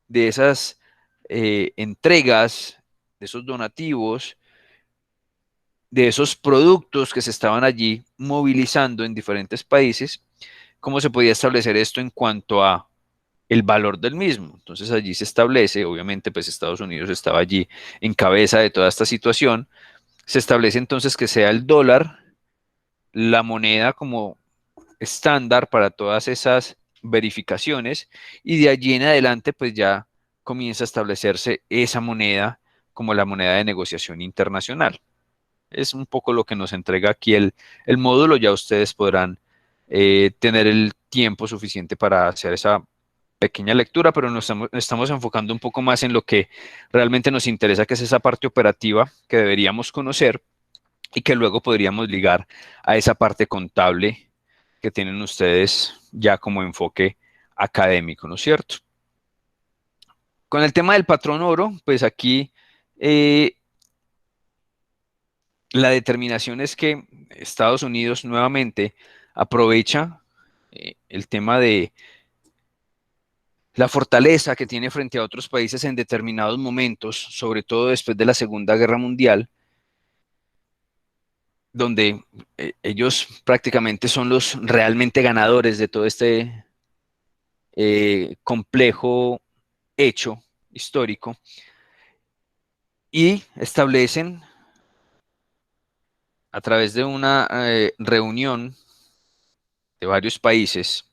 Speaker 1: de esas entregas, de esos donativos, de esos productos que se estaban allí movilizando en diferentes países, cómo se podía establecer esto en cuanto a el valor del mismo. Entonces allí se establece, obviamente pues Estados Unidos estaba allí en cabeza de toda esta situación, se establece entonces que sea el dólar la moneda como estándar para todas esas verificaciones, y de allí en adelante pues ya comienza a establecerse esa moneda como la moneda de negociación internacional. Es un poco lo que nos entrega aquí el módulo. Ya ustedes podrán tener el tiempo suficiente para hacer esa pequeña lectura, pero nos estamos enfocando un poco más en lo que realmente nos interesa, que es esa parte operativa que deberíamos conocer y que luego podríamos ligar a esa parte contable que tienen ustedes ya como enfoque académico, ¿no es cierto? Con el tema del patrón oro, pues aquí la determinación es que Estados Unidos nuevamente aprovecha el tema de la fortaleza que tiene frente a otros países en determinados momentos, sobre todo después de la Segunda Guerra Mundial, donde ellos prácticamente son los realmente ganadores de todo este complejo hecho histórico, y establecen a través de una reunión de varios países,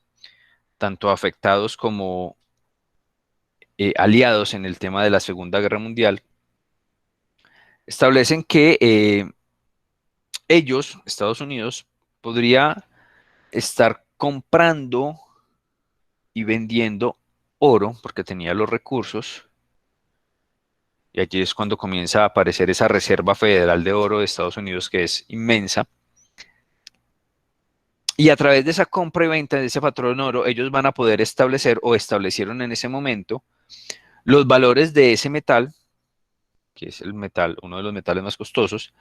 Speaker 1: tanto afectados como aliados en el tema de la Segunda Guerra Mundial, establecen que ellos, Estados Unidos, podría estar comprando y vendiendo oro porque tenía los recursos, y allí es cuando comienza a aparecer esa Reserva Federal de Oro de Estados Unidos, que es inmensa. Y a través de esa compra y venta de ese patrón oro, ellos van a poder establecer, o establecieron en ese momento, los valores de ese metal, que es el metal, uno de los metales más costosos,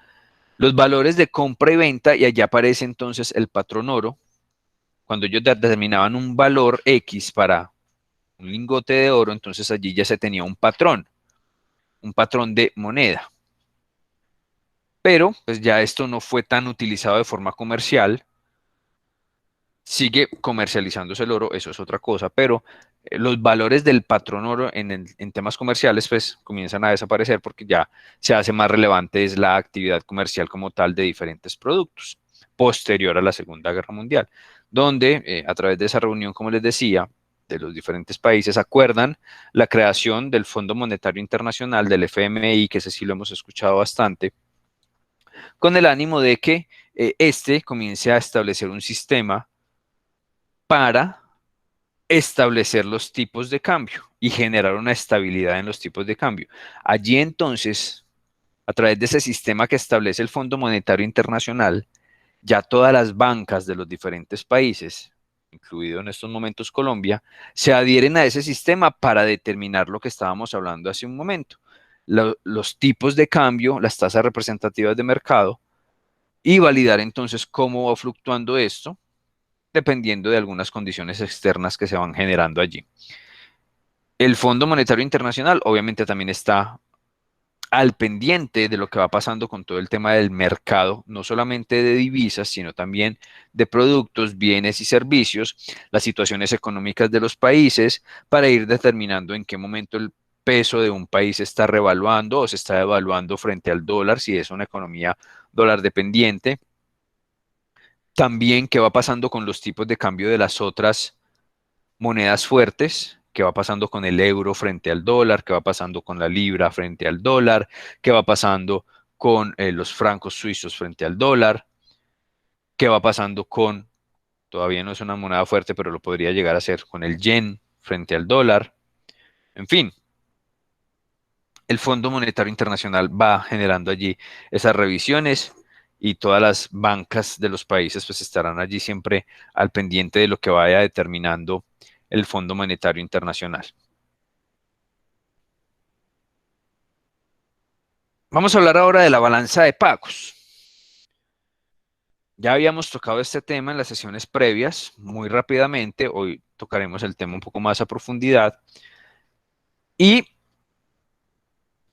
Speaker 1: los valores de compra y venta, y allá aparece entonces el patrón oro. Cuando ellos determinaban un valor X para un lingote de oro, entonces allí ya se tenía un patrón de moneda. Pero pues ya esto no fue tan utilizado de forma comercial. Sigue comercializándose el oro, eso es otra cosa, pero los valores del patrón oro en temas comerciales pues comienzan a desaparecer, porque ya se hace más relevante es la actividad comercial como tal de diferentes productos, posterior a la Segunda Guerra Mundial, donde a través de esa reunión, como les decía, de los diferentes países acuerdan la creación del Fondo Monetario Internacional, del FMI, que ese sí lo hemos escuchado bastante, con el ánimo de que este comience a establecer un sistema para establecer los tipos de cambio y generar una estabilidad en los tipos de cambio. Allí entonces, a través de ese sistema que establece el Fondo Monetario Internacional, ya todas las bancas de los diferentes países, incluido en estos momentos Colombia, se adhieren a ese sistema para determinar lo que estábamos hablando hace un momento, los tipos de cambio, las tasas representativas de mercado, y validar entonces cómo va fluctuando esto, dependiendo de algunas condiciones externas que se van generando allí. El Fondo Monetario Internacional obviamente también está al pendiente de lo que va pasando con todo el tema del mercado, no solamente de divisas, sino también de productos, bienes y servicios, las situaciones económicas de los países, para ir determinando en qué momento el peso de un país se está revaluando o se está devaluando frente al dólar, si es una economía dólar dependiente. También qué va pasando con los tipos de cambio de las otras monedas fuertes, qué va pasando con el euro frente al dólar, qué va pasando con la libra frente al dólar, qué va pasando con los francos suizos frente al dólar, qué va pasando con, todavía no es una moneda fuerte, pero lo podría llegar a ser con el yen frente al dólar. En fin, el Fondo Monetario Internacional va generando allí esas revisiones y todas las bancas de los países pues estarán allí siempre al pendiente de lo que vaya determinando el Fondo Monetario Internacional. Vamos a hablar ahora de la balanza de pagos. Ya habíamos tocado este tema en las sesiones previas muy rápidamente. Hoy tocaremos el tema un poco más a profundidad. Y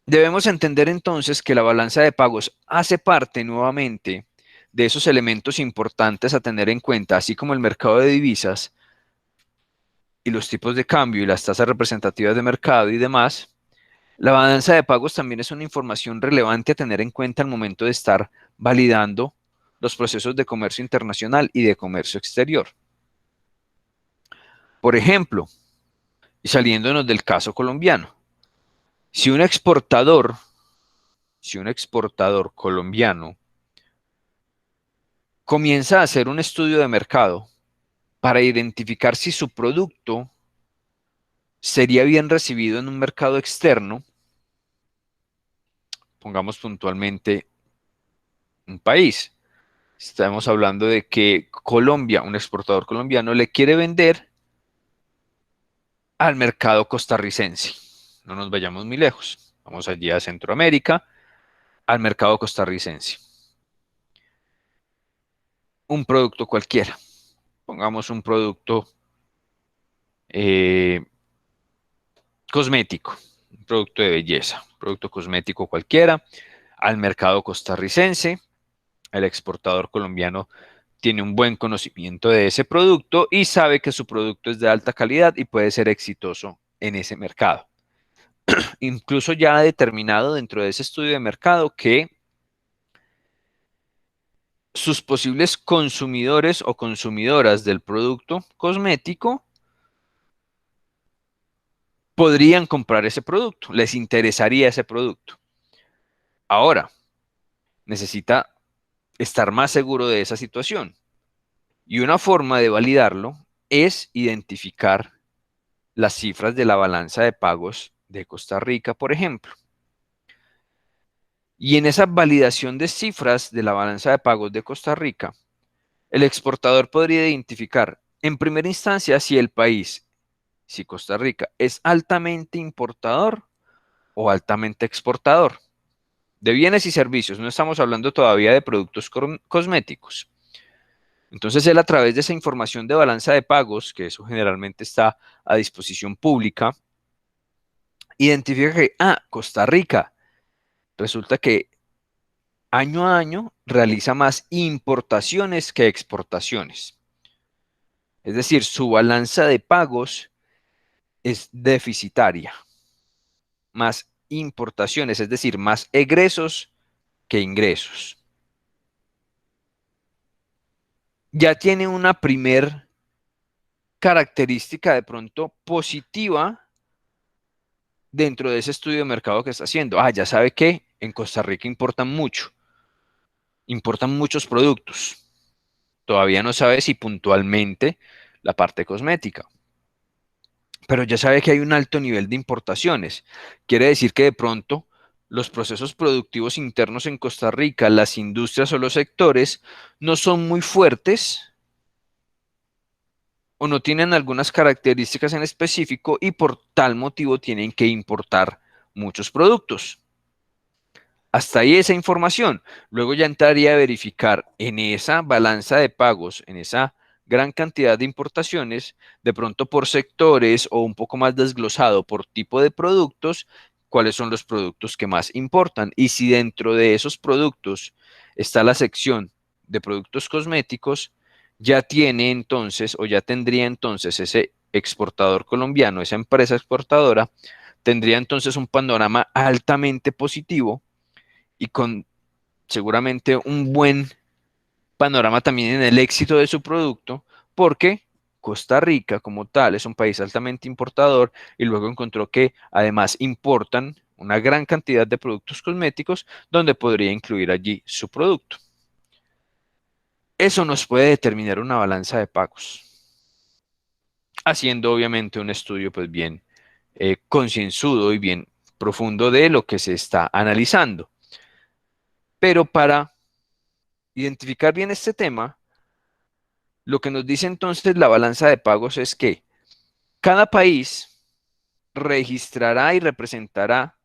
Speaker 1: debemos entender entonces que la balanza de pagos hace parte nuevamente de esos elementos importantes a tener en cuenta, así como el mercado de divisas y los tipos de cambio y las tasas representativas de mercado y demás. La balanza de pagos también es una información relevante a tener en cuenta al momento de estar validando los procesos de comercio internacional y de comercio exterior. Por ejemplo, y saliéndonos del caso colombiano, si un exportador colombiano comienza a hacer un estudio de mercado para identificar si su producto sería bien recibido en un mercado externo, pongamos puntualmente un país. Estamos hablando de que Colombia, un exportador colombiano, le quiere vender al mercado costarricense. No nos vayamos muy lejos. Vamos allí a Centroamérica, al mercado costarricense. Un producto cualquiera. Pongamos un producto cosmético, un producto de belleza, un producto cosmético cualquiera, al mercado costarricense. El exportador colombiano tiene un buen conocimiento de ese producto y sabe que su producto es de alta calidad y puede ser exitoso en ese mercado. Incluso ya ha determinado dentro de ese estudio de mercado que sus posibles consumidores o consumidoras del producto cosmético podrían comprar ese producto, les interesaría ese producto. Ahora, necesita estar más seguro de esa situación. Y una forma de validarlo es identificar las cifras de la balanza de pagos de Costa Rica, por ejemplo. Y en esa validación de cifras de la balanza de pagos de Costa Rica, el exportador podría identificar en primera instancia si el país, si Costa Rica, es altamente importador o altamente exportador de bienes y servicios. No estamos hablando todavía de productos cosméticos. Entonces él, a través de esa información de balanza de pagos, que eso generalmente está a disposición pública, identifica que, Costa Rica, resulta que año a año realiza más importaciones que exportaciones. Es decir, su balanza de pagos es deficitaria. Más importaciones, es decir, más egresos que ingresos. Ya tiene una primer característica de pronto positiva dentro de ese estudio de mercado que está haciendo. Ya sabe que en Costa Rica importan muchos productos. Todavía no sabe si puntualmente la parte cosmética, pero ya sabe que hay un alto nivel de importaciones. Quiere decir que de pronto los procesos productivos internos en Costa Rica, las industrias o los sectores no son muy fuertes o no tienen algunas características en específico y por tal motivo tienen que importar muchos productos. Hasta ahí esa información. Luego ya entraría a verificar en esa balanza de pagos, en esa gran cantidad de importaciones, de pronto por sectores o un poco más desglosado por tipo de productos, cuáles son los productos que más importan. Y si dentro de esos productos está la sección de productos cosméticos, ya tiene entonces o ya tendría entonces ese exportador colombiano, esa empresa exportadora, tendría entonces un panorama altamente positivo y con seguramente un buen panorama también en el éxito de su producto, porque Costa Rica como tal es un país altamente importador y luego encontró que además importan una gran cantidad de productos cosméticos donde podría incluir allí su producto. Eso nos puede determinar una balanza de pagos, haciendo obviamente un estudio pues bien concienzudo y bien profundo de lo que se está analizando. Pero para identificar bien este tema, lo que nos dice entonces la balanza de pagos es que cada país registrará y representará,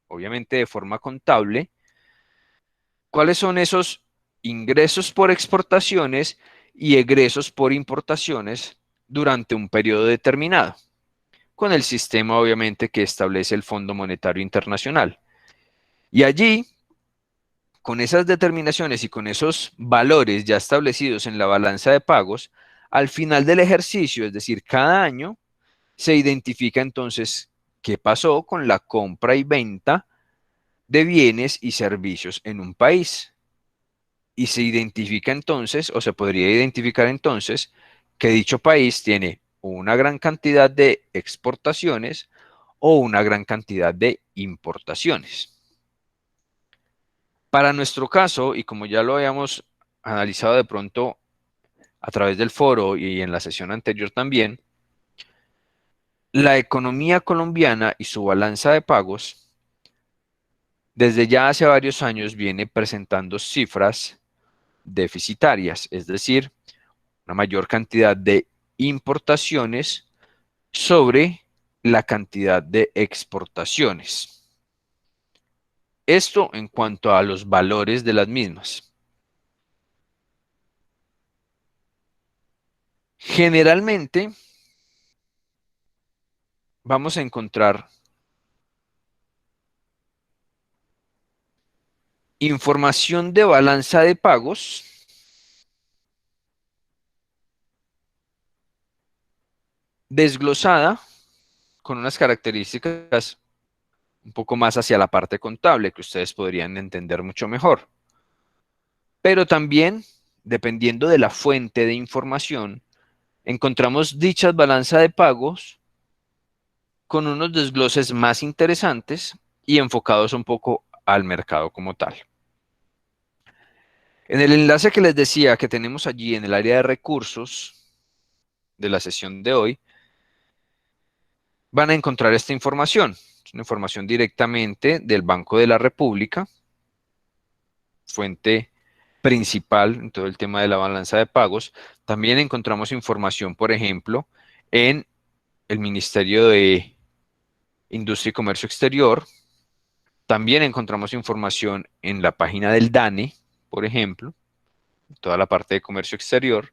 Speaker 1: obviamente de forma contable, cuáles son esos ingresos por exportaciones y egresos por importaciones durante un periodo determinado, con el sistema obviamente que establece el Fondo Monetario Internacional. Y allí, con esas determinaciones y con esos valores ya establecidos en la balanza de pagos, al final del ejercicio, es decir, cada año, se identifica entonces qué pasó con la compra y venta de bienes y servicios en un país. Y se identifica entonces, o se podría identificar entonces, que dicho país tiene una gran cantidad de exportaciones o una gran cantidad de importaciones. Para nuestro caso, y como ya lo habíamos analizado de pronto a través del foro y en la sesión anterior también, la economía colombiana y su balanza de pagos desde ya hace varios años viene presentando cifras deficitarias, es decir, una mayor cantidad de importaciones sobre la cantidad de exportaciones. Esto en cuanto a los valores de las mismas. Generalmente vamos a encontrar información de balanza de pagos desglosada con unas características un poco más hacia la parte contable que ustedes podrían entender mucho mejor. Pero también, dependiendo de la fuente de información, encontramos dichas balanzas de pagos con unos desgloses más interesantes y enfocados un poco al mercado como tal. En el enlace que les decía que tenemos allí en el área de recursos de la sesión de hoy, van a encontrar esta información. Es una información directamente del Banco de la República, fuente principal en todo el tema de la balanza de pagos. También encontramos información, por ejemplo, en el Ministerio de Industria y Comercio Exterior. También encontramos información en la página del DANE, por ejemplo, toda la parte de comercio exterior.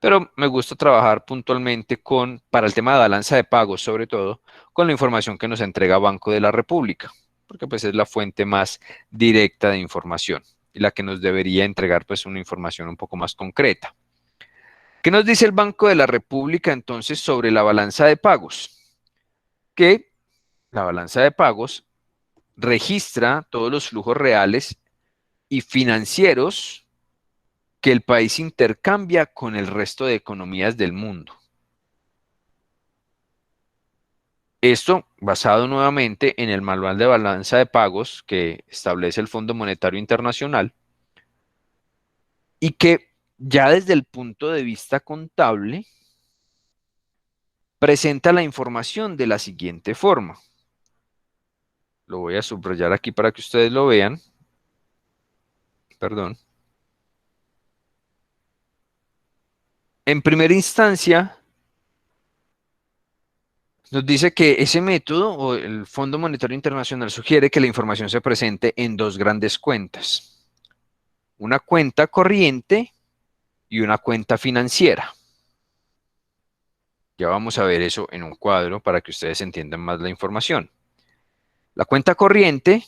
Speaker 1: Pero me gusta trabajar puntualmente para el tema de balanza de pagos, sobre todo, con la información que nos entrega Banco de la República, porque pues es la fuente más directa de información y la que nos debería entregar pues una información un poco más concreta. ¿Qué nos dice el Banco de la República entonces sobre la balanza de pagos? Que la balanza de pagos registra todos los flujos reales y financieros que el país intercambia con el resto de economías del mundo. Esto basado nuevamente en el manual de balanza de pagos que establece el Fondo Monetario Internacional y que ya desde el punto de vista contable presenta la información de la siguiente forma. Lo voy a subrayar aquí para que ustedes lo vean. Perdón. En primera instancia, nos dice que ese método o el Fondo Monetario Internacional sugiere que la información se presente en dos grandes cuentas. Una cuenta corriente y una cuenta financiera. Ya vamos a ver eso en un cuadro para que ustedes entiendan más la información. La cuenta corriente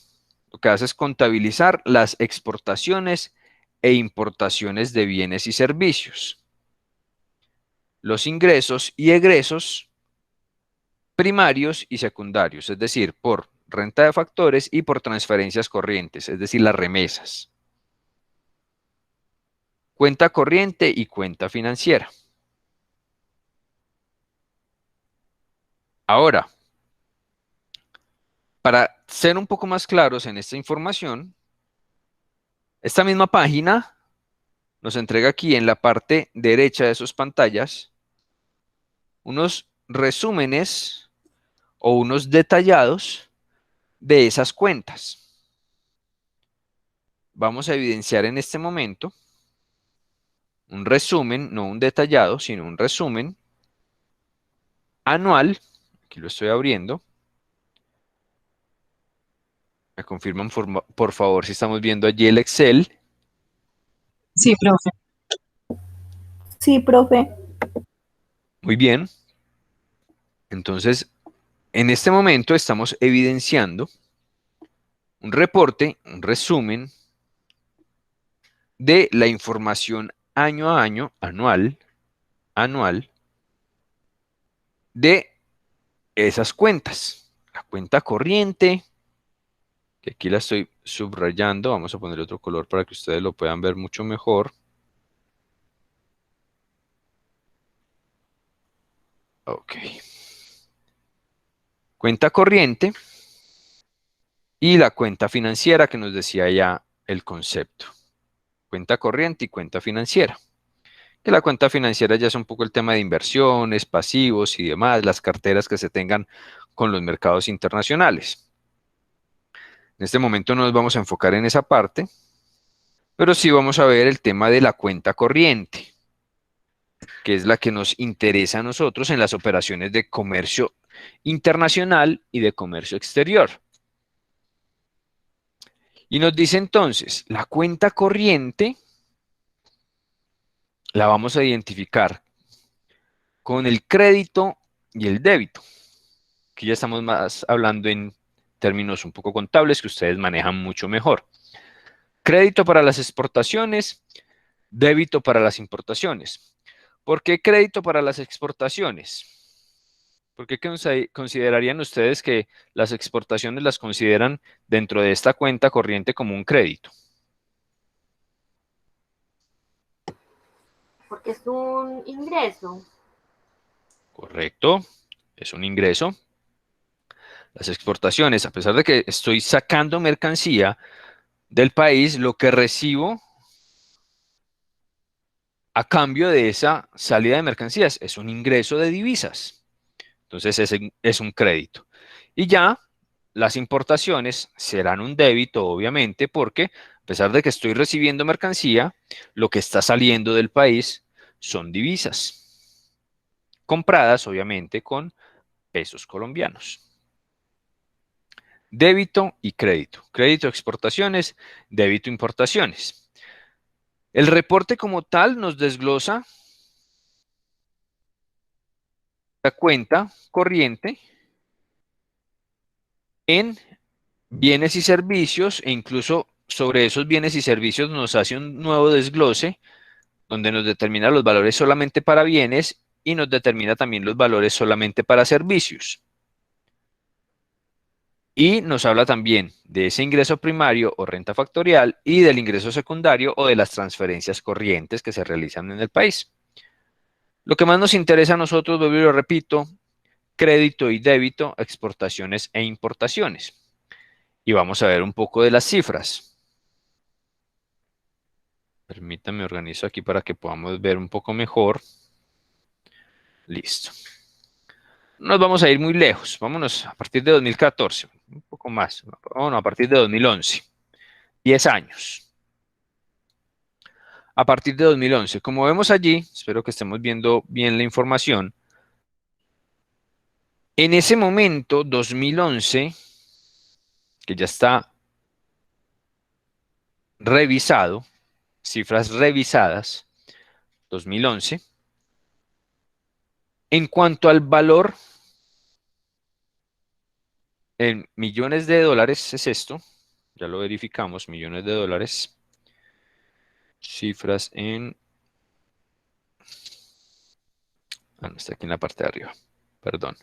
Speaker 1: lo que hace es contabilizar las exportaciones e importaciones de bienes y servicios, los ingresos y egresos primarios y secundarios, es decir, por renta de factores y por transferencias corrientes, es decir, las remesas. Cuenta corriente y cuenta financiera. Ahora, para ser un poco más claros en esta información, esta misma página nos entrega aquí en la parte derecha de sus pantallas unos resúmenes o unos detallados de esas cuentas. Vamos a evidenciar en este momento un resumen, no un detallado, sino un resumen anual. Aquí lo estoy abriendo. Me confirman por favor si estamos viendo allí el Excel.
Speaker 14: Sí, profe.
Speaker 7: Sí, profe.
Speaker 1: Muy bien. Entonces, en este momento estamos evidenciando un reporte, un resumen de la información año a año, anual, de esas cuentas. La cuenta corriente, que aquí la estoy subrayando, vamos a poner otro color para que ustedes lo puedan ver mucho mejor. Ok. Cuenta corriente y la cuenta financiera que nos decía ya el concepto. Cuenta corriente y cuenta financiera. Que la cuenta financiera ya es un poco el tema de inversiones, pasivos y demás, las carteras que se tengan con los mercados internacionales. En este momento no nos vamos a enfocar en esa parte, pero sí vamos a ver el tema de la cuenta corriente, que es la que nos interesa a nosotros en las operaciones de comercio internacional y de comercio exterior. Y nos dice entonces, la cuenta corriente la vamos a identificar con el crédito y el débito. Aquí ya estamos más hablando en términos un poco contables que ustedes manejan mucho mejor. Crédito para las exportaciones, débito para las importaciones. ¿Por qué crédito para las exportaciones? ¿Por qué considerarían ustedes que las exportaciones las consideran dentro de esta cuenta corriente como un crédito?
Speaker 5: Porque es un ingreso.
Speaker 1: Correcto, es un ingreso. Las exportaciones, a pesar de que estoy sacando mercancía del país, lo que recibo a cambio de esa salida de mercancías es un ingreso de divisas. Entonces es un crédito. Y ya las importaciones serán un débito, obviamente, porque a pesar de que estoy recibiendo mercancía, lo que está saliendo del país son divisas, compradas, obviamente, con pesos colombianos. Débito y crédito. Crédito exportaciones, débito importaciones. El reporte como tal nos desglosa la cuenta corriente en bienes y servicios, e incluso sobre esos bienes y servicios nos hace un nuevo desglose donde nos determina los valores solamente para bienes y nos determina también los valores solamente para servicios. Y nos habla también de ese ingreso primario o renta factorial y del ingreso secundario o de las transferencias corrientes que se realizan en el país. Lo que más nos interesa a nosotros, vuelvo y lo repito, crédito y débito, exportaciones e importaciones. Y vamos a ver un poco de las cifras. Permítanme organizo aquí para que podamos ver un poco mejor. Listo. Nos vamos a ir muy lejos. Vámonos a partir de 2014, un poco más. Bueno, a partir de 2011. 10 años. A partir de 2011. Como vemos allí, espero que estemos viendo bien la información. En ese momento, 2011, que ya está revisado, cifras revisadas, 2011, en cuanto al valor en millones de dólares es esto, ya lo verificamos, millones de dólares, cifras en, no está aquí en la parte de arriba, perdón.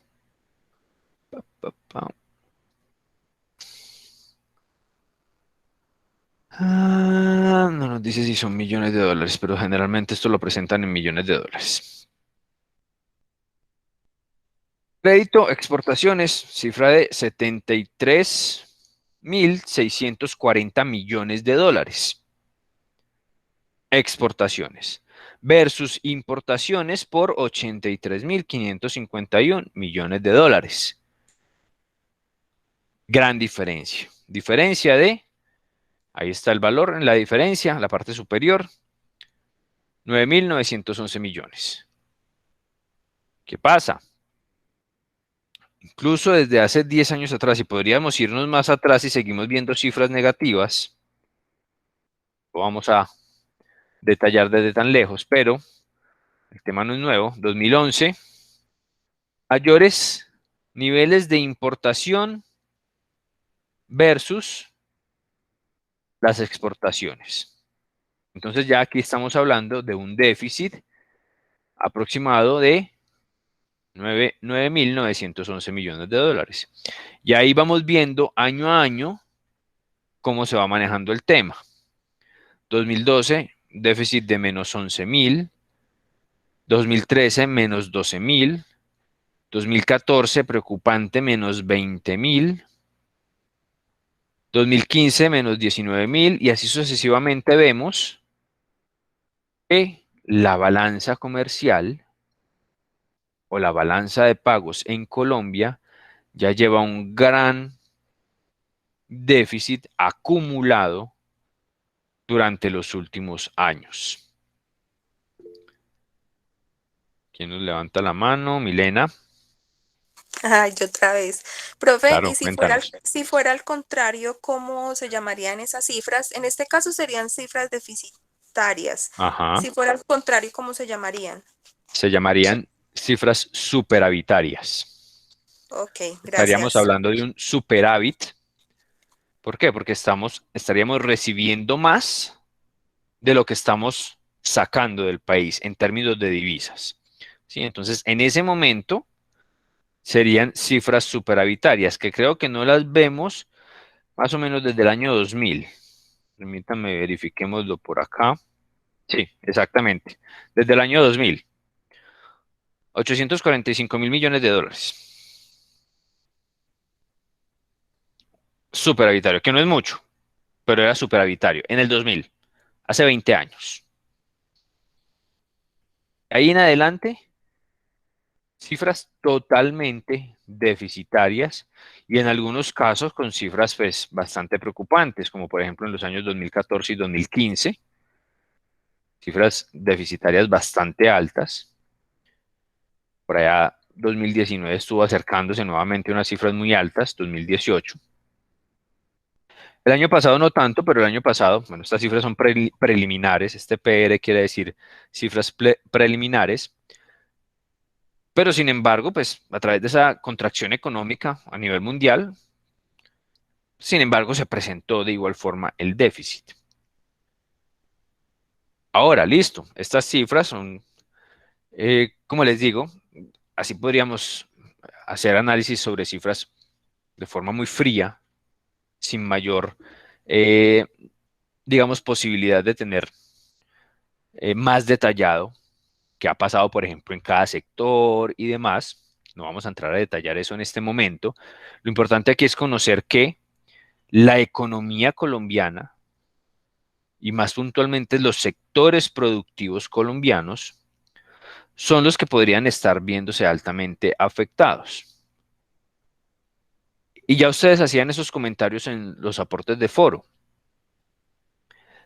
Speaker 1: No nos dice si son millones de dólares, pero generalmente esto lo presentan en millones de dólares. Crédito, exportaciones, cifra de 73.640 millones de dólares. Exportaciones versus importaciones por 83.551 millones de dólares. Gran diferencia. Diferencia de, ahí está el valor en la diferencia, la parte superior, 9.911 millones. ¿Qué pasa? Incluso desde hace 10 años atrás, y podríamos irnos más atrás y seguimos viendo cifras negativas, lo vamos a detallar desde tan lejos, pero el tema no es nuevo. 2011, mayores niveles de importación versus las exportaciones. Entonces ya aquí estamos hablando de un déficit aproximado de 9.911 millones de dólares. Y ahí vamos viendo año a año cómo se va manejando el tema. 2012, déficit de menos 11.000. 2013, menos 12.000. 2014, preocupante, menos 20.000. 2015, menos 19.000. Y así sucesivamente vemos que la balanza comercial o la balanza de pagos en Colombia ya lleva un gran déficit acumulado durante los últimos años. ¿Quién nos levanta la mano? Milena.
Speaker 4: Ay, otra vez. Profe,
Speaker 1: Claro,
Speaker 4: y
Speaker 1: cuéntanos.
Speaker 4: si fuera al contrario, ¿cómo se llamarían esas cifras? En este caso serían cifras deficitarias.
Speaker 1: Ajá.
Speaker 4: Si fuera al contrario, ¿cómo se llamarían?
Speaker 1: Se llamarían cifras superavitarias.
Speaker 4: Ok,
Speaker 1: Estaríamos
Speaker 4: gracias.
Speaker 1: hablando de un superávit. ¿Por qué? Porque estaríamos recibiendo más de lo que estamos sacando del país en términos de divisas. ¿Sí? Entonces, en ese momento serían cifras superavitarias, que creo que no las vemos más o menos desde el año 2000. Permítanme, verifiquémoslo por acá. Sí, exactamente. Desde el año 2000. 845.000 millones de dólares. Superavitario, que no es mucho, pero era superavitario en el 2000, hace 20 años. Ahí en adelante, cifras totalmente deficitarias y en algunos casos con cifras pues, bastante preocupantes, como por ejemplo en los años 2014 y 2015, cifras deficitarias bastante altas. Por allá 2019 estuvo acercándose nuevamente a unas cifras muy altas, 2018. El año pasado no tanto, pero el año pasado, bueno, estas cifras son preliminares, este PR quiere decir cifras preliminares, pero sin embargo, pues a través de esa contracción económica a nivel mundial, sin embargo, se presentó de igual forma el déficit. Ahora, listo, estas cifras son, como les digo, así podríamos hacer análisis sobre cifras de forma muy fría, sin mayor, digamos, posibilidad de tener más detallado qué ha pasado, por ejemplo, en cada sector y demás. No vamos a entrar a detallar eso en este momento. Lo importante aquí es conocer que la economía colombiana, y más puntualmente los sectores productivos colombianos, son los que podrían estar viéndose altamente afectados. Y ya ustedes hacían esos comentarios en los aportes de foro.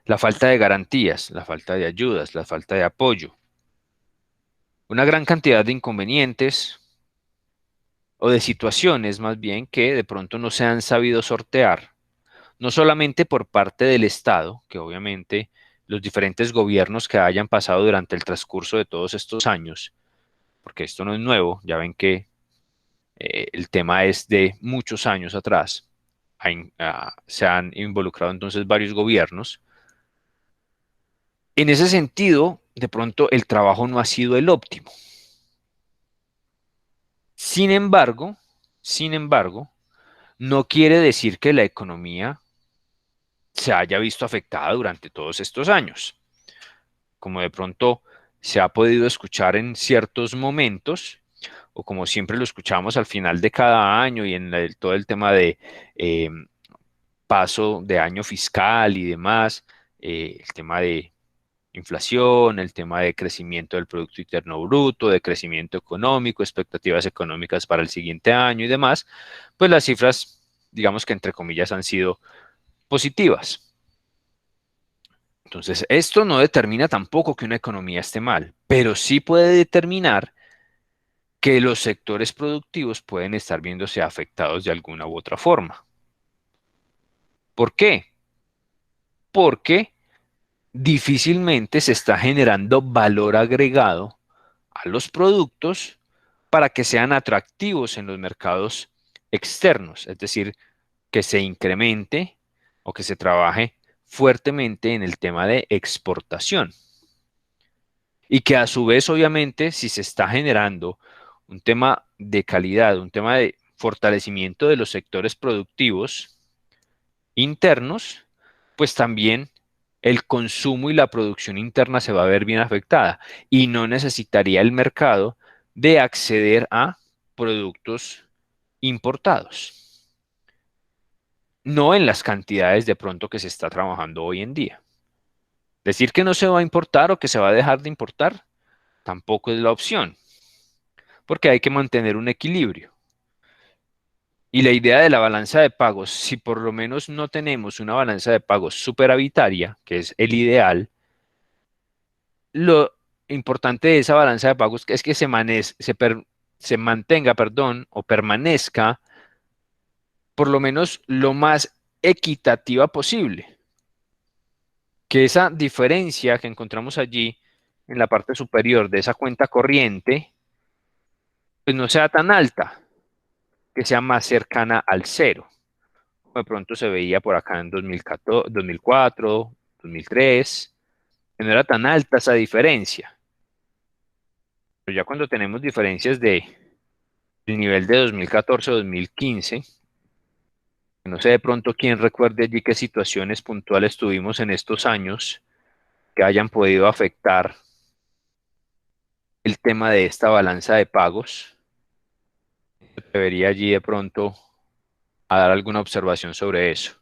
Speaker 1: La falta de garantías, la falta de ayudas, la falta de apoyo. Una gran cantidad de inconvenientes o de situaciones más bien que de pronto no se han sabido sortear, no solamente por parte del Estado, que obviamente los diferentes gobiernos que hayan pasado durante el transcurso de todos estos años, porque esto no es nuevo, ya ven que el tema es de muchos años atrás, se han involucrado entonces varios gobiernos. En ese sentido, de pronto el trabajo no ha sido el óptimo. Sin embargo, no quiere decir que la economía se haya visto afectada durante todos estos años. Como de pronto se ha podido escuchar en ciertos momentos, o como siempre lo escuchamos al final de cada año y en todo el tema de paso de año fiscal y demás, el tema de inflación, el tema de crecimiento del Producto Interno Bruto, de crecimiento económico, expectativas económicas para el siguiente año y demás, pues las cifras, digamos que entre comillas, han sido positivas. Entonces, esto no determina tampoco que una economía esté mal, pero sí puede determinar que los sectores productivos pueden estar viéndose afectados de alguna u otra forma. ¿Por qué? Porque difícilmente se está generando valor agregado a los productos para que sean atractivos en los mercados externos, es decir, que se incremente o que se trabaje fuertemente en el tema de exportación. Y que a su vez, obviamente, si se está generando un tema de calidad, un tema de fortalecimiento de los sectores productivos internos, pues también el consumo y la producción interna se va a ver bien afectada y no necesitaría el mercado de acceder a productos importados. No en las cantidades de pronto que se está trabajando hoy en día. Decir que no se va a importar o que se va a dejar de importar tampoco es la opción, porque hay que mantener un equilibrio. Y la idea de la balanza de pagos, si por lo menos no tenemos una balanza de pagos superavitaria, que es el ideal, lo importante de esa balanza de pagos es que se mantenga, o permanezca por lo menos lo más equitativa posible. Que esa diferencia que encontramos allí en la parte superior de esa cuenta corriente, pues no sea tan alta, que sea más cercana al cero. De pronto se veía por acá en 2014, 2004, 2003, que no era tan alta esa diferencia. Pero ya cuando tenemos diferencias del nivel de 2014 o 2015, no sé de pronto quién recuerde allí qué situaciones puntuales tuvimos en estos años que hayan podido afectar el tema de esta balanza de pagos. Debería allí de pronto a dar alguna observación sobre eso.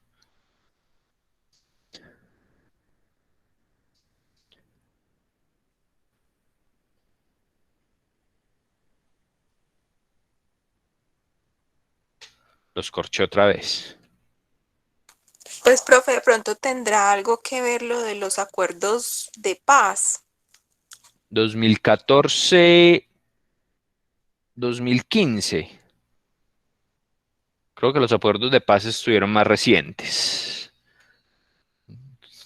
Speaker 1: Los corché otra vez.
Speaker 4: Pues, profe, de pronto tendrá algo que ver lo de los acuerdos de paz.
Speaker 1: 2014, 2015. Creo que los acuerdos de paz estuvieron más recientes.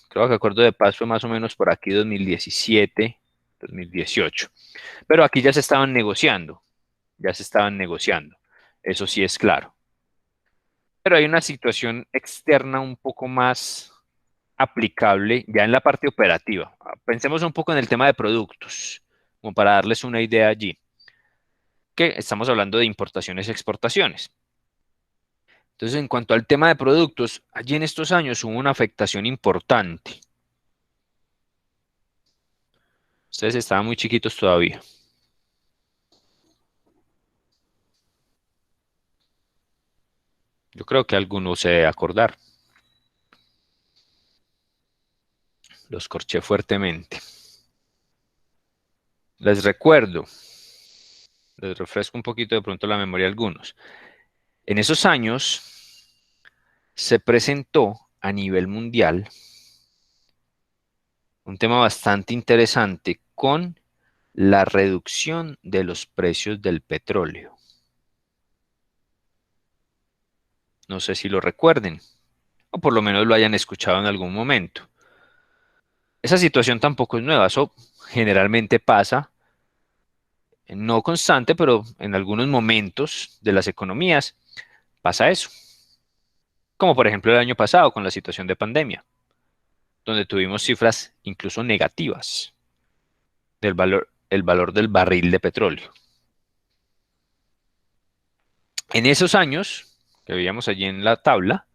Speaker 1: Creo que el acuerdo de paz fue más o menos por aquí 2017, 2018. Pero aquí ya se estaban negociando. Eso sí es claro. Pero hay una situación externa un poco más aplicable ya en la parte operativa. Pensemos un poco en el tema de productos, como para darles una idea allí. Que estamos hablando de importaciones y exportaciones. Entonces, en cuanto al tema de productos, allí en estos años hubo una afectación importante. Ustedes estaban muy chiquitos todavía. Yo creo que alguno se debe acordar. Los corché fuertemente. Les recuerdo, les refresco un poquito de pronto la memoria a algunos. En esos años se presentó a nivel mundial un tema bastante interesante con la reducción de los precios del petróleo. No sé si lo recuerden, o por lo menos lo hayan escuchado en algún momento. Esa situación tampoco es nueva, eso generalmente pasa, no constante, pero en algunos momentos de las economías pasa eso. Como por ejemplo el año pasado con la situación de pandemia, donde tuvimos cifras incluso negativas del el valor del barril de petróleo. En esos años, que veíamos allí en la tabla,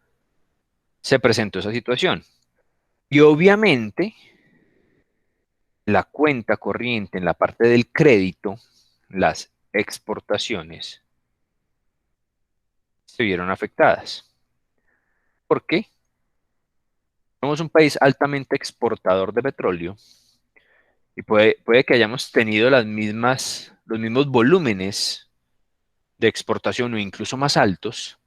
Speaker 1: se presentó esa situación. Y obviamente, la cuenta corriente en la parte del crédito, las exportaciones se vieron afectadas. ¿Por qué? Somos un país altamente exportador de petróleo y puede que hayamos tenido los mismos volúmenes de exportación o incluso más altos,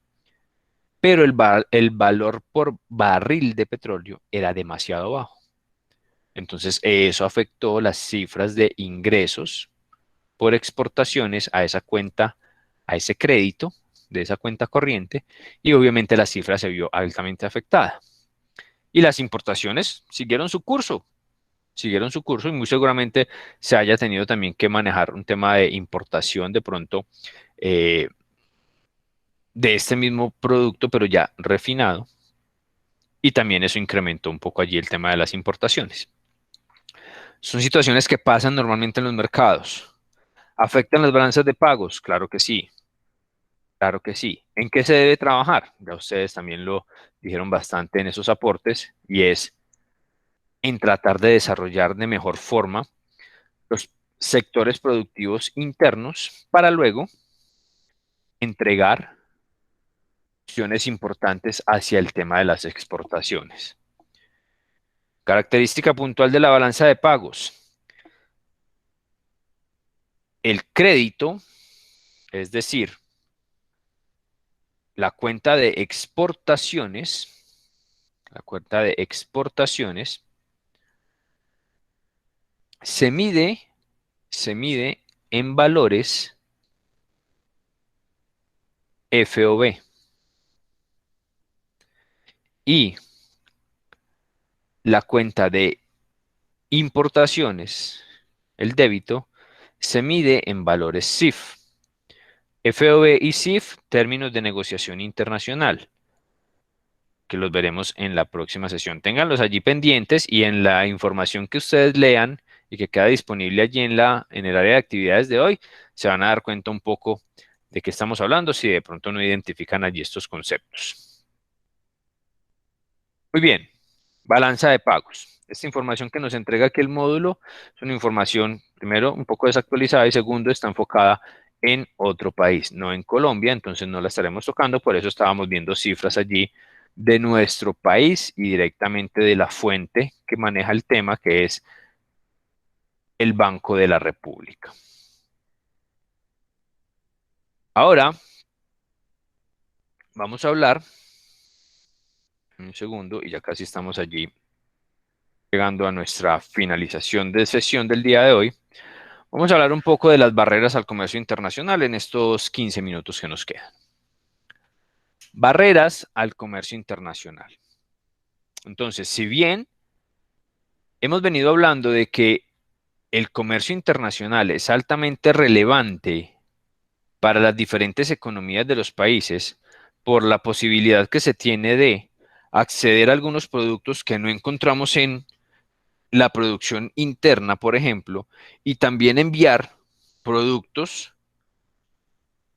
Speaker 1: pero el valor por barril de petróleo era demasiado bajo. Entonces, eso afectó las cifras de ingresos por exportaciones a esa cuenta, a ese crédito de esa cuenta corriente, y obviamente la cifra se vio altamente afectada. Y las importaciones siguieron su curso y muy seguramente se haya tenido también que manejar un tema de importación de pronto de este mismo producto, pero ya refinado, y también eso incrementó un poco allí el tema de las importaciones. Son situaciones que pasan normalmente en los mercados. ¿Afectan las balanzas de pagos? Claro que sí. Claro que sí. ¿En qué se debe trabajar? Ya ustedes también lo dijeron bastante en esos aportes, y es en tratar de desarrollar de mejor forma los sectores productivos internos para luego entregar opciones importantes hacia el tema de las exportaciones. Característica puntual de la balanza de pagos. El crédito, es decir, la cuenta de exportaciones, se mide en valores FOB. Y la cuenta de importaciones, el débito, se mide en valores CIF. FOB y CIF, términos de negociación internacional, que los veremos en la próxima sesión. Ténganlos allí pendientes, y en la información que ustedes lean y que queda disponible allí en el área de actividades de hoy, se van a dar cuenta un poco de qué estamos hablando si de pronto no identifican allí estos conceptos. Muy bien, balanza de pagos. Esta información que nos entrega aquí el módulo es una información, primero, un poco desactualizada, y segundo, está enfocada en otro país, no en Colombia, entonces no la estaremos tocando. Por eso estábamos viendo cifras allí de nuestro país y directamente de la fuente que maneja el tema, que es el Banco de la República. Ahora, vamos a hablar, un segundo, y ya casi estamos allí llegando a nuestra finalización de sesión del día de hoy. Vamos a hablar un poco de las barreras al comercio internacional en estos 15 minutos que nos quedan. Barreras al comercio internacional. Entonces, si bien hemos venido hablando de que el comercio internacional es altamente relevante para las diferentes economías de los países, por la posibilidad que se tiene de acceder a algunos productos que no encontramos en la producción interna, por ejemplo, y también enviar productos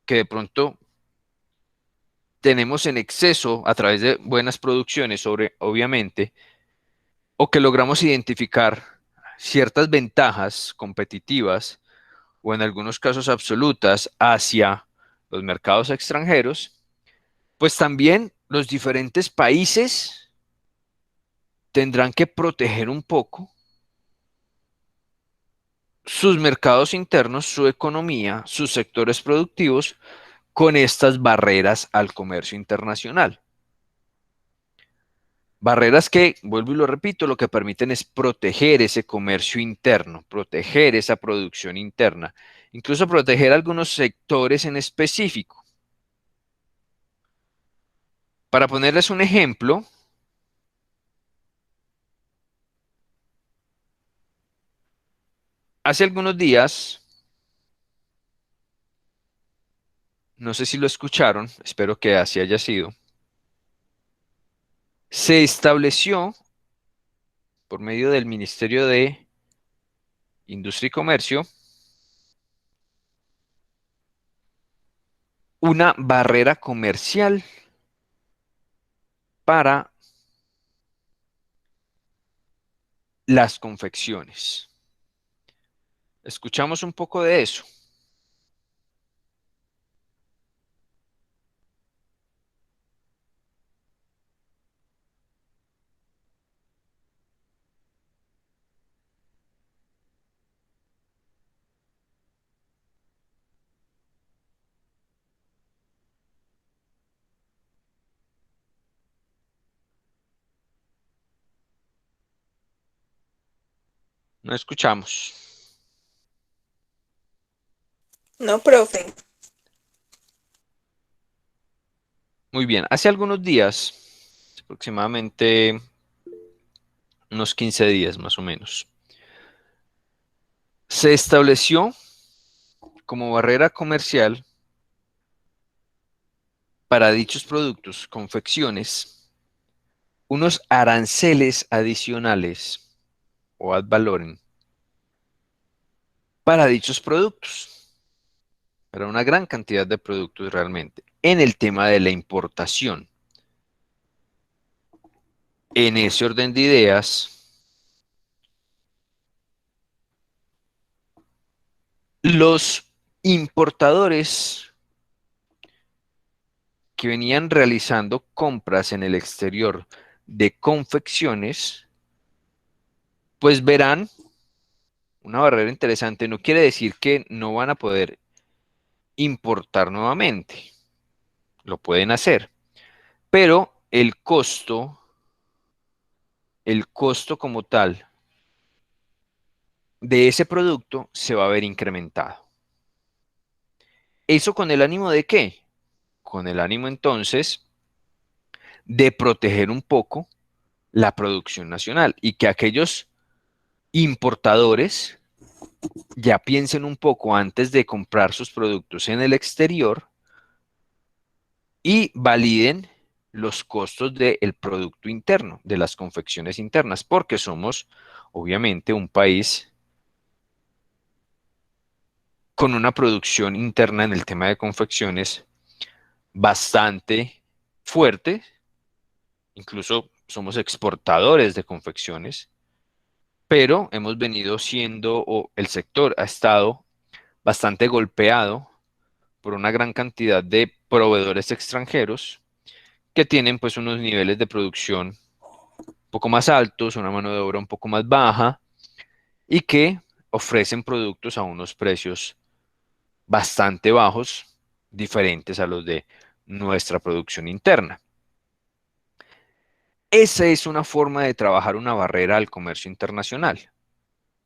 Speaker 1: que de pronto tenemos en exceso a través de buenas producciones, obviamente, o que logramos identificar ciertas ventajas competitivas o en algunos casos absolutas hacia los mercados extranjeros, pues también los diferentes países tendrán que proteger un poco sus mercados internos, su economía, sus sectores productivos, con estas barreras al comercio internacional. Barreras que, vuelvo y lo repito, lo que permiten es proteger ese comercio interno, proteger esa producción interna, incluso proteger algunos sectores en específico. Para ponerles un ejemplo, hace algunos días, no sé si lo escucharon, espero que así haya sido, se estableció por medio del Ministerio de Industria y Comercio una barrera comercial para las confecciones. Escuchamos un poco de eso. No escuchamos.
Speaker 4: No, profe.
Speaker 1: Muy bien, hace algunos días, aproximadamente unos 15 días más o menos, se estableció como barrera comercial para dichos productos, confecciones, unos aranceles adicionales o ad valorem para dichos productos, para una gran cantidad de productos realmente, en el tema de la importación. En ese orden de ideas, los importadores que venían realizando compras en el exterior de confecciones, pues verán una barrera interesante. No quiere decir que no van a poder importar nuevamente, lo pueden hacer, pero el costo como tal de ese producto se va a ver incrementado. ¿Eso con el ánimo de qué? Con el ánimo entonces de proteger un poco la producción nacional y que aquellos importadores ya piensen un poco antes de comprar sus productos en el exterior y validen los costos del producto interno, de las confecciones internas, porque somos obviamente un país con una producción interna en el tema de confecciones bastante fuerte, incluso somos exportadores de confecciones, pero hemos venido siendo, o el sector ha estado bastante golpeado por una gran cantidad de proveedores extranjeros que tienen pues unos niveles de producción un poco más altos, una mano de obra un poco más baja y que ofrecen productos a unos precios bastante bajos, diferentes a los de nuestra producción interna. Esa es una forma de trabajar una barrera al comercio internacional,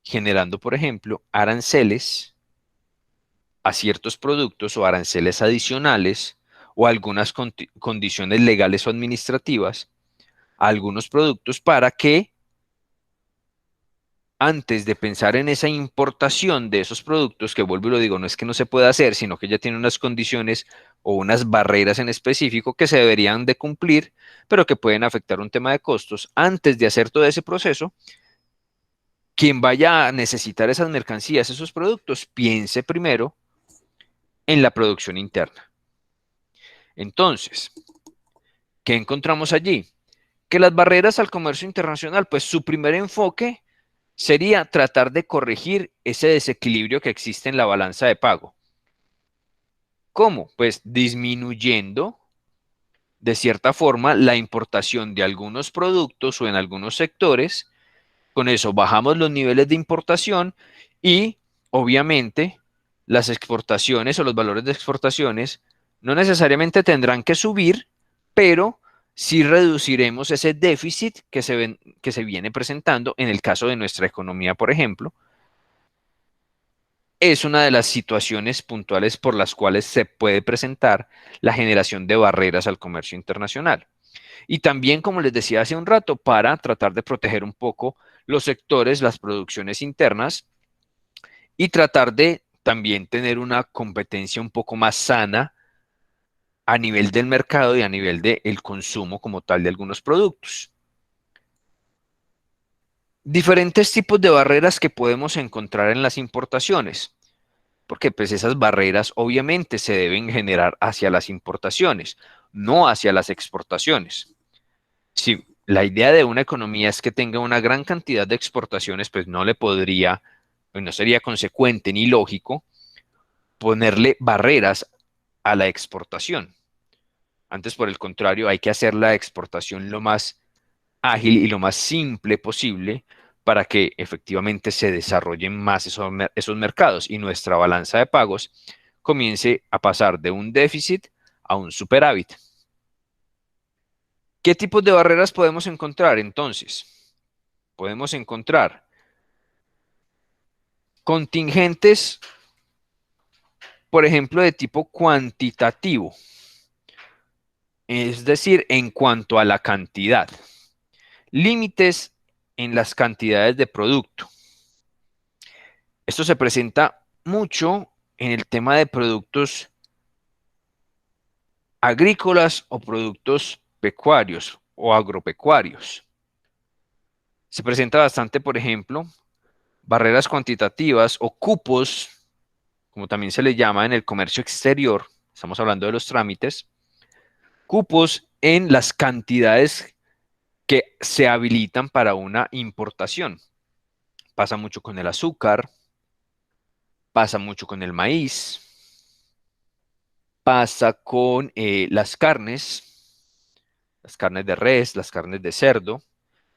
Speaker 1: generando, por ejemplo, aranceles a ciertos productos o aranceles adicionales o algunas condiciones legales o administrativas a algunos productos para que antes de pensar en esa importación de esos productos, que vuelvo y lo digo, no es que no se pueda hacer, sino que ya tiene unas condiciones o unas barreras en específico que se deberían de cumplir, pero que pueden afectar un tema de costos. Antes de hacer todo ese proceso, quien vaya a necesitar esas mercancías, esos productos, piense primero en la producción interna. Entonces, ¿qué encontramos allí? Que las barreras al comercio internacional, pues su primer enfoque sería tratar de corregir ese desequilibrio que existe en la balanza de pago. ¿Cómo? Pues disminuyendo de cierta forma la importación de algunos productos o en algunos sectores. Con eso bajamos los niveles de importación y obviamente las exportaciones o los valores de exportaciones no necesariamente tendrán que subir, pero sí reduciremos ese déficit que se viene presentando en el caso de nuestra economía, por ejemplo. Es una de las situaciones puntuales por las cuales se puede presentar la generación de barreras al comercio internacional. Y también, como les decía hace un rato, para tratar de proteger un poco los sectores, las producciones internas y tratar de también tener una competencia un poco más sana a nivel del mercado y a nivel del consumo como tal de algunos productos. Diferentes tipos de barreras que podemos encontrar en las importaciones, porque pues esas barreras obviamente se deben generar hacia las importaciones, no hacia las exportaciones. Si la idea de una economía es que tenga una gran cantidad de exportaciones, pues no sería consecuente ni lógico ponerle barreras a la exportación. Antes, por el contrario, hay que hacer la exportación lo más ágil y lo más simple posible para que efectivamente se desarrollen más esos mercados y nuestra balanza de pagos comience a pasar de un déficit a un superávit. ¿Qué tipos de barreras podemos encontrar entonces? Podemos encontrar Contingentes, por ejemplo, de tipo cuantitativo, es decir, en cuanto a la cantidad. Límites en las cantidades de producto. Esto se presenta mucho en el tema de productos agrícolas o productos pecuarios o agropecuarios. Se presenta bastante, por ejemplo, barreras cuantitativas o cupos, como también se le llama en el comercio exterior, estamos hablando de los trámites, cupos en las cantidades que se habilitan para una importación. Pasa mucho con el azúcar, pasa mucho con el maíz, pasa con las carnes de res, las carnes de cerdo,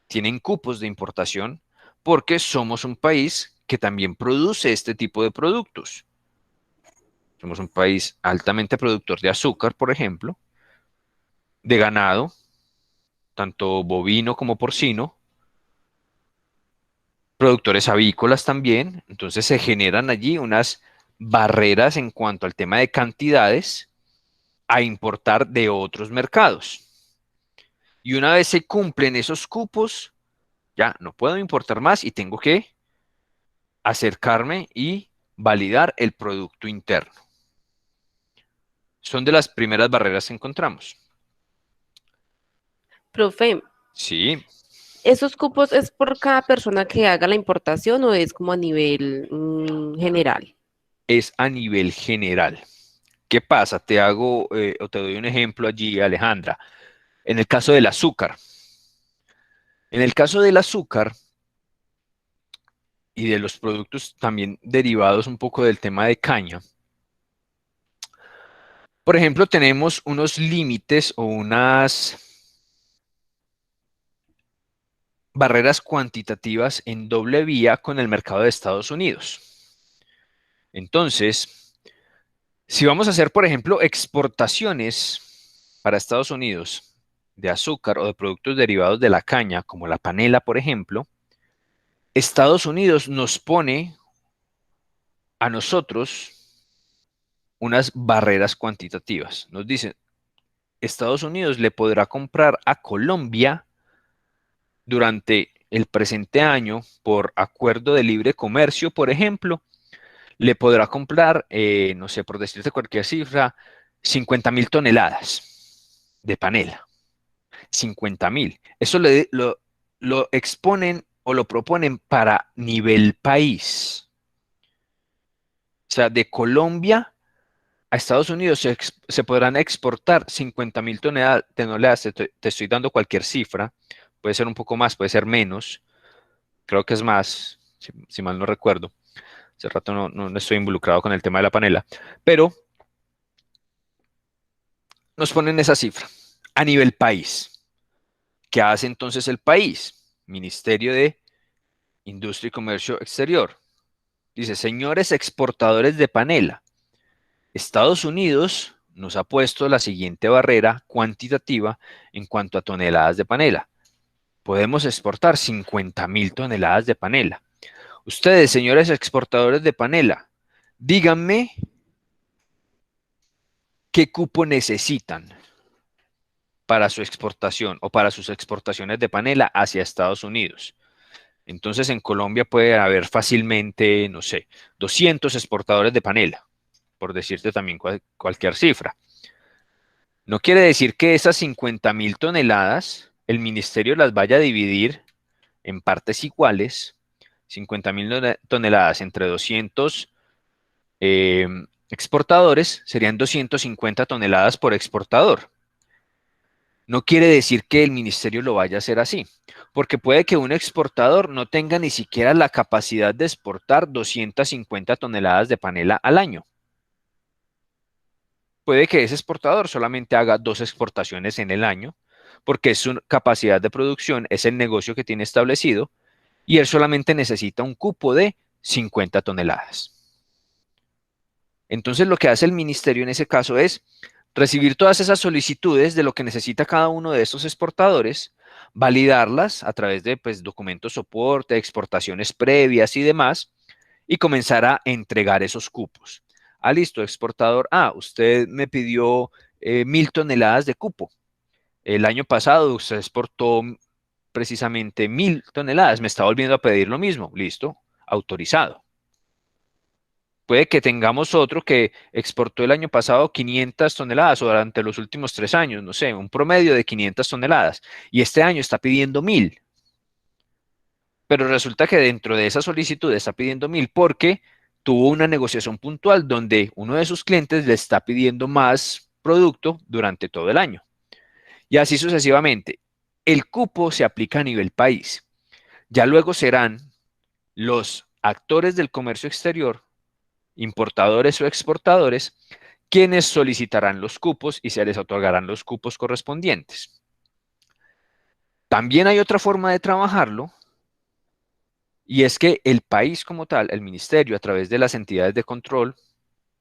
Speaker 1: tienen cupos de importación porque somos un país que también produce este tipo de productos. Somos un país altamente productor de azúcar, por ejemplo, de ganado, tanto bovino como porcino, productores avícolas también, entonces se generan allí unas barreras en cuanto al tema de cantidades a importar de otros mercados. Y una vez se cumplen esos cupos, ya no puedo importar más y tengo que acercarme y validar el producto interno. Son de las primeras barreras que encontramos.
Speaker 16: Profe,
Speaker 1: Sí,
Speaker 16: ¿esos cupos es por cada persona que haga la importación o es como a nivel general?
Speaker 1: es a nivel general. ¿Qué pasa? Te hago o te doy un ejemplo allí, Alejandra. En el caso del azúcar. En el caso del azúcar y de los productos también derivados un poco del tema de caña, por ejemplo, tenemos unos límites o unas barreras cuantitativas en doble vía con el mercado de Estados Unidos. Entonces, si vamos a hacer, por ejemplo, exportaciones para Estados Unidos de azúcar o de productos derivados de la caña, como la panela, por ejemplo, Estados Unidos nos pone a nosotros unas barreras cuantitativas. Nos dicen, Estados Unidos le podrá comprar a Colombia durante el presente año por acuerdo de libre comercio, por ejemplo, le podrá comprar, no sé, por decirte cualquier cifra, 50.000 toneladas de panela. 50.000. Eso lo exponen o lo proponen para nivel país. O sea, de Colombia a Estados Unidos se podrán exportar 50.000 toneladas. Te estoy dando cualquier cifra. Puede ser un poco más, puede ser menos. Creo que es más, si mal no recuerdo. Hace rato no estoy involucrado con el tema de la panela. Pero nos ponen esa cifra a nivel país. ¿Qué hace entonces el país? Ministerio de Industria y Comercio Exterior. Dice, señores exportadores de panela, Estados Unidos nos ha puesto la siguiente barrera cuantitativa en cuanto a toneladas de panela. Podemos exportar 50.000 toneladas de panela. Ustedes, señores exportadores de panela, díganme qué cupo necesitan para su exportación o para sus exportaciones de panela hacia Estados Unidos. Entonces, en Colombia puede haber fácilmente, no sé, 200 exportadores de panela, por decirte también cualquier cifra. No quiere decir que esas 50.000 toneladas el ministerio las vaya a dividir en partes iguales. 50.000 toneladas entre 200 exportadores serían 250 toneladas por exportador. No quiere decir que el ministerio lo vaya a hacer así, porque puede que un exportador no tenga ni siquiera la capacidad de exportar 250 toneladas de panela al año. Puede que ese exportador solamente haga 2 exportaciones en el año, porque es su capacidad de producción, es el negocio que tiene establecido, y él solamente necesita un cupo de 50 toneladas. Entonces lo que hace el ministerio en ese caso es recibir todas esas solicitudes de lo que necesita cada uno de estos exportadores, validarlas a través de documentos soporte, exportaciones previas y demás, y comenzar a entregar esos cupos. Ah, listo, exportador A, usted me pidió 1000 toneladas de cupo. El año pasado usted exportó precisamente 1000 toneladas, me está volviendo a pedir lo mismo. Listo, autorizado. Puede que tengamos otro que exportó el año pasado 500 toneladas o durante los últimos 3 años, no sé, un promedio de 500 toneladas y este año está pidiendo 1000. Pero resulta que dentro de esa solicitud está pidiendo 1000 porque tuvo una negociación puntual donde uno de sus clientes le está pidiendo más producto durante todo el año. Y así sucesivamente. El cupo se aplica a nivel país. Ya luego serán los actores del comercio exterior, importadores o exportadores, quienes solicitarán los cupos y se les otorgarán los cupos correspondientes. También hay otra forma de trabajarlo, y es que el país como tal, el ministerio, a través de las entidades de control,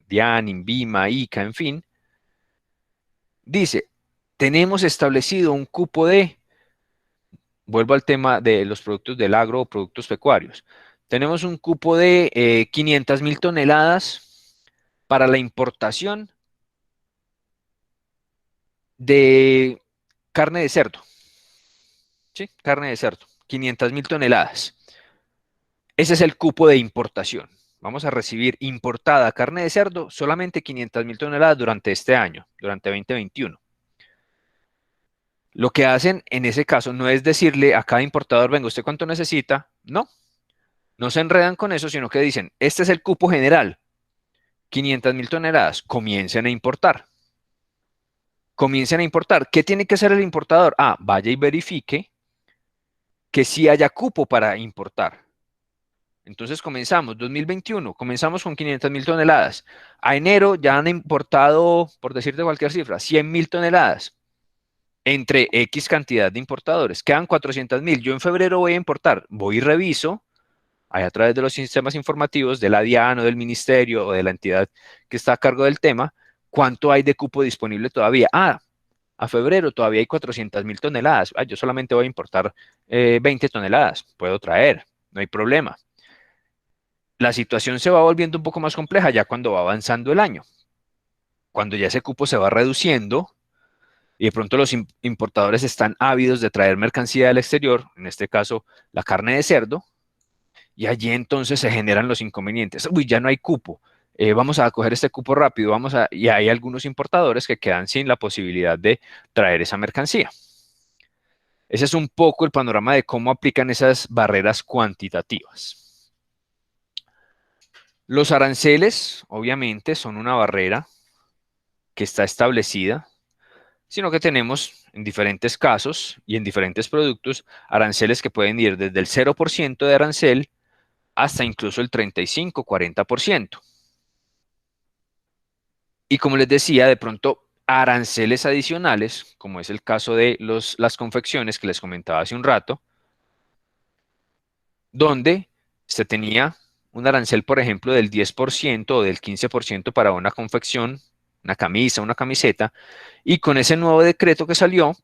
Speaker 1: DIAN, INVIMA, ICA, en fin, dice, tenemos establecido un cupo de, vuelvo al tema de los productos del agro o productos pecuarios, tenemos un cupo de 500.000 toneladas para la importación de carne de cerdo. ¿Sí? Carne de cerdo, 500.000 toneladas. Ese es el cupo de importación. Vamos a recibir importada carne de cerdo solamente 500.000 toneladas durante este año, durante 2021. Lo que hacen en ese caso no es decirle a cada importador, venga, ¿usted cuánto necesita? No. No se enredan con eso, sino que dicen, este es el cupo general, 500.000 toneladas, comiencen a importar. Comiencen a importar. ¿Qué tiene que hacer el importador? Ah, vaya y verifique que sí haya cupo para importar. Entonces comenzamos, 2021, comenzamos con 500.000 toneladas. A enero ya han importado, por decirte cualquier cifra, 100.000 toneladas entre X cantidad de importadores. Quedan 400.000. Yo en febrero voy a importar, voy y reviso, ahí a través de los sistemas informativos de la DIAN o del ministerio o de la entidad que está a cargo del tema, cuánto hay de cupo disponible todavía. Ah, a febrero todavía hay 400.000 toneladas. Ah, yo solamente voy a importar 20 toneladas. Puedo traer, no hay problema. La situación se va volviendo un poco más compleja ya cuando va avanzando el año. Cuando ya ese cupo se va reduciendo y de pronto los importadores están ávidos de traer mercancía del exterior, en este caso la carne de cerdo, y allí entonces se generan los inconvenientes. Uy, ya no hay cupo. Vamos a coger este cupo rápido, y hay algunos importadores que quedan sin la posibilidad de traer esa mercancía. Ese es un poco el panorama de cómo aplican esas barreras cuantitativas. Los aranceles, obviamente, son una barrera que está establecida, sino que tenemos en diferentes casos y en diferentes productos aranceles que pueden ir desde el 0% de arancel hasta incluso el 35-40%. Y como les decía, de pronto aranceles adicionales, como es el caso de las confecciones que les comentaba hace un rato, donde se tenía un arancel, por ejemplo, del 10% o del 15% para una confección, una camisa, una camiseta, y con ese nuevo decreto que salió,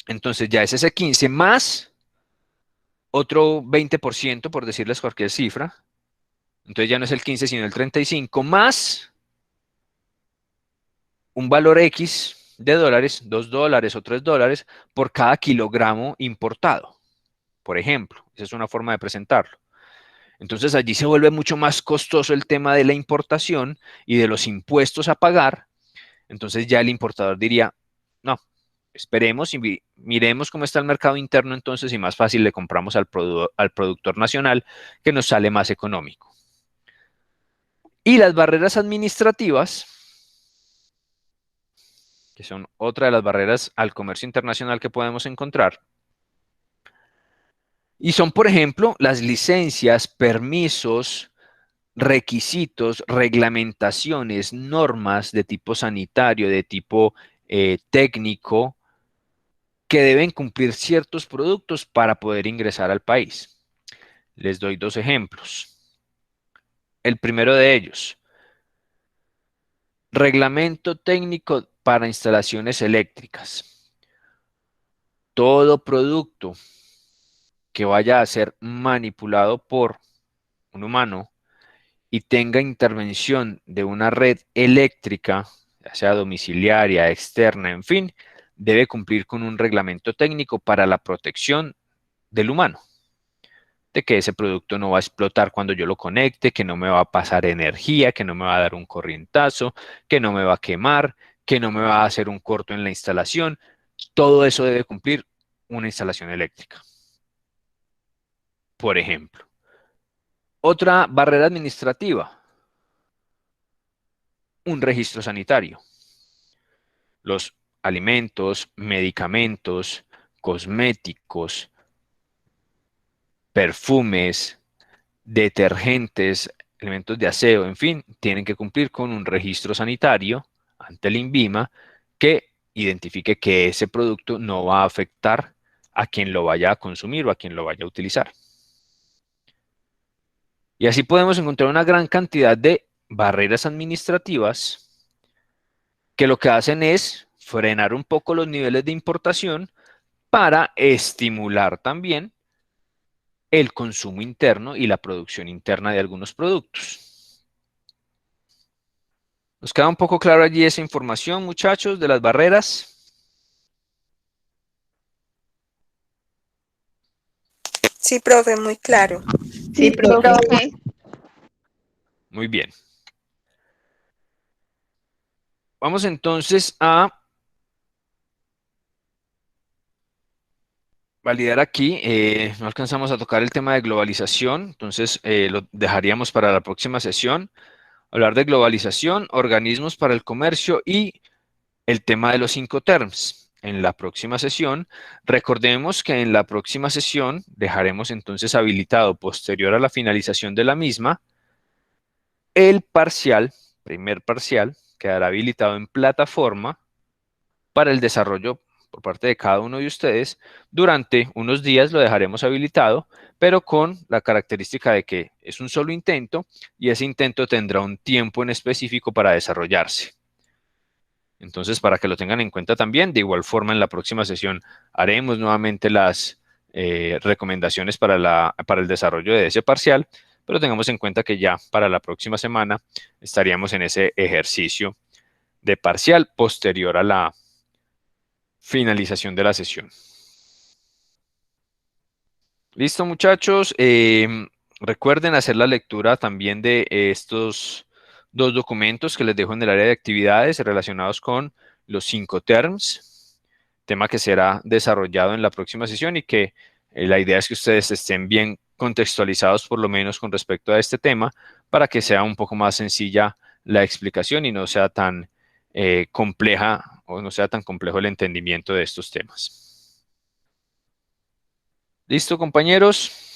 Speaker 1: entonces ya es ese 15 más otro 20%, por decirles cualquier cifra, entonces ya no es el 15 sino el 35, más un valor X de dólares, $2 o $3 por cada kilogramo importado, por ejemplo. Esa es una forma de presentarlo. Entonces allí se vuelve mucho más costoso el tema de la importación y de los impuestos a pagar. Entonces ya el importador diría, no, esperemos y miremos cómo está el mercado interno entonces y más fácil le compramos al productor nacional que nos sale más económico. Y las barreras administrativas, que son otra de las barreras al comercio internacional que podemos encontrar, y son, por ejemplo, las licencias, permisos, requisitos, reglamentaciones, normas de tipo sanitario, de tipo técnico, que deben cumplir ciertos productos para poder ingresar al país. Les doy 2 ejemplos. El primero de ellos, reglamento técnico para instalaciones eléctricas. Todo producto que vaya a ser manipulado por un humano, y tenga intervención de una red eléctrica, ya sea domiciliaria, externa, en fin, debe cumplir con un reglamento técnico para la protección del humano, de que ese producto no va a explotar cuando yo lo conecte, que no me va a pasar energía, que no me va a dar un corrientazo, que no me va a quemar, que no me va a hacer un corto en la instalación. Todo eso debe cumplir una instalación eléctrica. Por ejemplo. Otra barrera administrativa, un registro sanitario. Los alimentos, medicamentos, cosméticos, perfumes, detergentes, elementos de aseo, en fin, tienen que cumplir con un registro sanitario ante el INVIMA que identifique que ese producto no va a afectar a quien lo vaya a consumir o a quien lo vaya a utilizar. Y así podemos encontrar una gran cantidad de barreras administrativas que lo que hacen es frenar un poco los niveles de importación para estimular también el consumo interno y la producción interna de algunos productos. ¿Nos queda un poco claro allí esa información, muchachos, de las barreras?
Speaker 4: Sí, profe, muy claro.
Speaker 2: Sí, profe.
Speaker 1: Muy bien. Vamos entonces a validar aquí. No alcanzamos a tocar el tema de globalización, entonces lo dejaríamos para la próxima sesión. Hablar de globalización, organismos para el comercio y el tema de los Incoterms. En la próxima sesión, recordemos que en la próxima sesión dejaremos entonces habilitado, posterior a la finalización de la misma, el parcial, primer parcial, quedará habilitado en plataforma para el desarrollo por parte de cada uno de ustedes. Durante unos días lo dejaremos habilitado, pero con la característica de que es un solo intento y ese intento tendrá un tiempo en específico para desarrollarse. Entonces, para que lo tengan en cuenta también, de igual forma en la próxima sesión haremos nuevamente las recomendaciones para el desarrollo de ese parcial, pero tengamos en cuenta que ya para la próxima semana estaríamos en ese ejercicio de parcial posterior a la finalización de la sesión. Listo, muchachos. Recuerden hacer la lectura también de estos dos documentos que les dejo en el área de actividades relacionados con los Incoterms, tema que será desarrollado en la próxima sesión y que la idea es que ustedes estén bien contextualizados por lo menos con respecto a este tema para que sea un poco más sencilla la explicación y no sea tan compleja o no sea tan complejo el entendimiento de estos temas. ¿Listo, compañeros?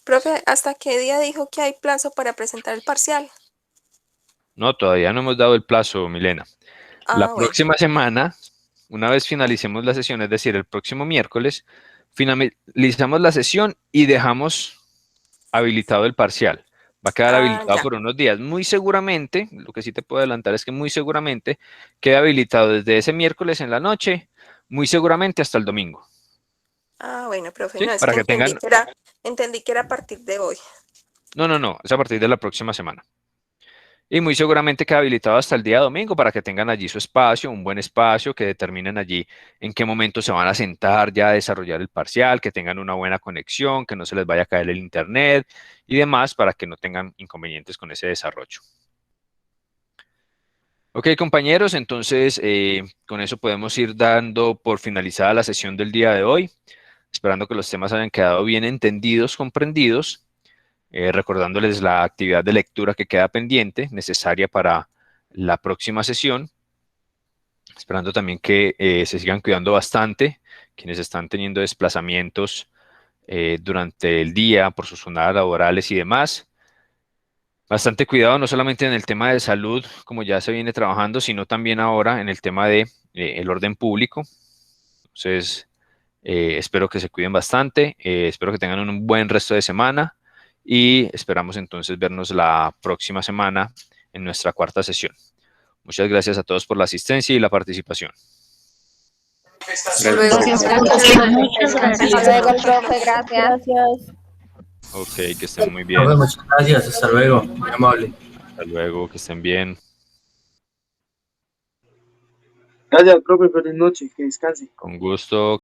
Speaker 4: Profe, ¿hasta qué día dijo que hay plazo para presentar el parcial?
Speaker 1: No, todavía no hemos dado el plazo, Milena. La próxima semana, una vez finalicemos la sesión, es decir, el próximo miércoles, finalizamos la sesión y dejamos habilitado el parcial. Va a quedar habilitado por unos días. Muy seguramente, lo que sí te puedo adelantar es que muy seguramente queda habilitado desde ese miércoles en la noche, muy seguramente hasta el domingo.
Speaker 4: Ah, bueno, profe,
Speaker 1: ¿Sí?
Speaker 4: no, es
Speaker 1: Para
Speaker 4: que
Speaker 1: que
Speaker 4: entendí que era a partir de hoy.
Speaker 1: No, es a partir de la próxima semana. Y muy seguramente queda habilitado hasta el día domingo para que tengan allí su espacio, un buen espacio, que determinen allí en qué momento se van a sentar ya a desarrollar el parcial, que tengan una buena conexión, que no se les vaya a caer el internet y demás para que no tengan inconvenientes con ese desarrollo. Ok, compañeros, entonces con eso podemos ir dando por finalizada la sesión del día de hoy, esperando que los temas hayan quedado bien entendidos, comprendidos. Recordándoles la actividad de lectura que queda pendiente, necesaria para la próxima sesión. Esperando también que se sigan cuidando bastante, quienes están teniendo desplazamientos durante el día por sus jornadas laborales y demás. Bastante cuidado, no solamente en el tema de salud, como ya se viene trabajando, sino también ahora en el tema de el orden público. Entonces, espero que se cuiden bastante, espero que tengan un buen resto de semana. Y esperamos entonces vernos la próxima semana en nuestra cuarta sesión. Muchas gracias a todos por la asistencia y la participación.
Speaker 15: Hasta luego, profe. Gracias.
Speaker 1: Ok, que estén muy bien.
Speaker 12: Profe, muchas gracias, hasta luego, muy amable.
Speaker 1: Hasta luego, que estén bien.
Speaker 10: Gracias, profe, feliz noche, que descanse.
Speaker 1: Con gusto.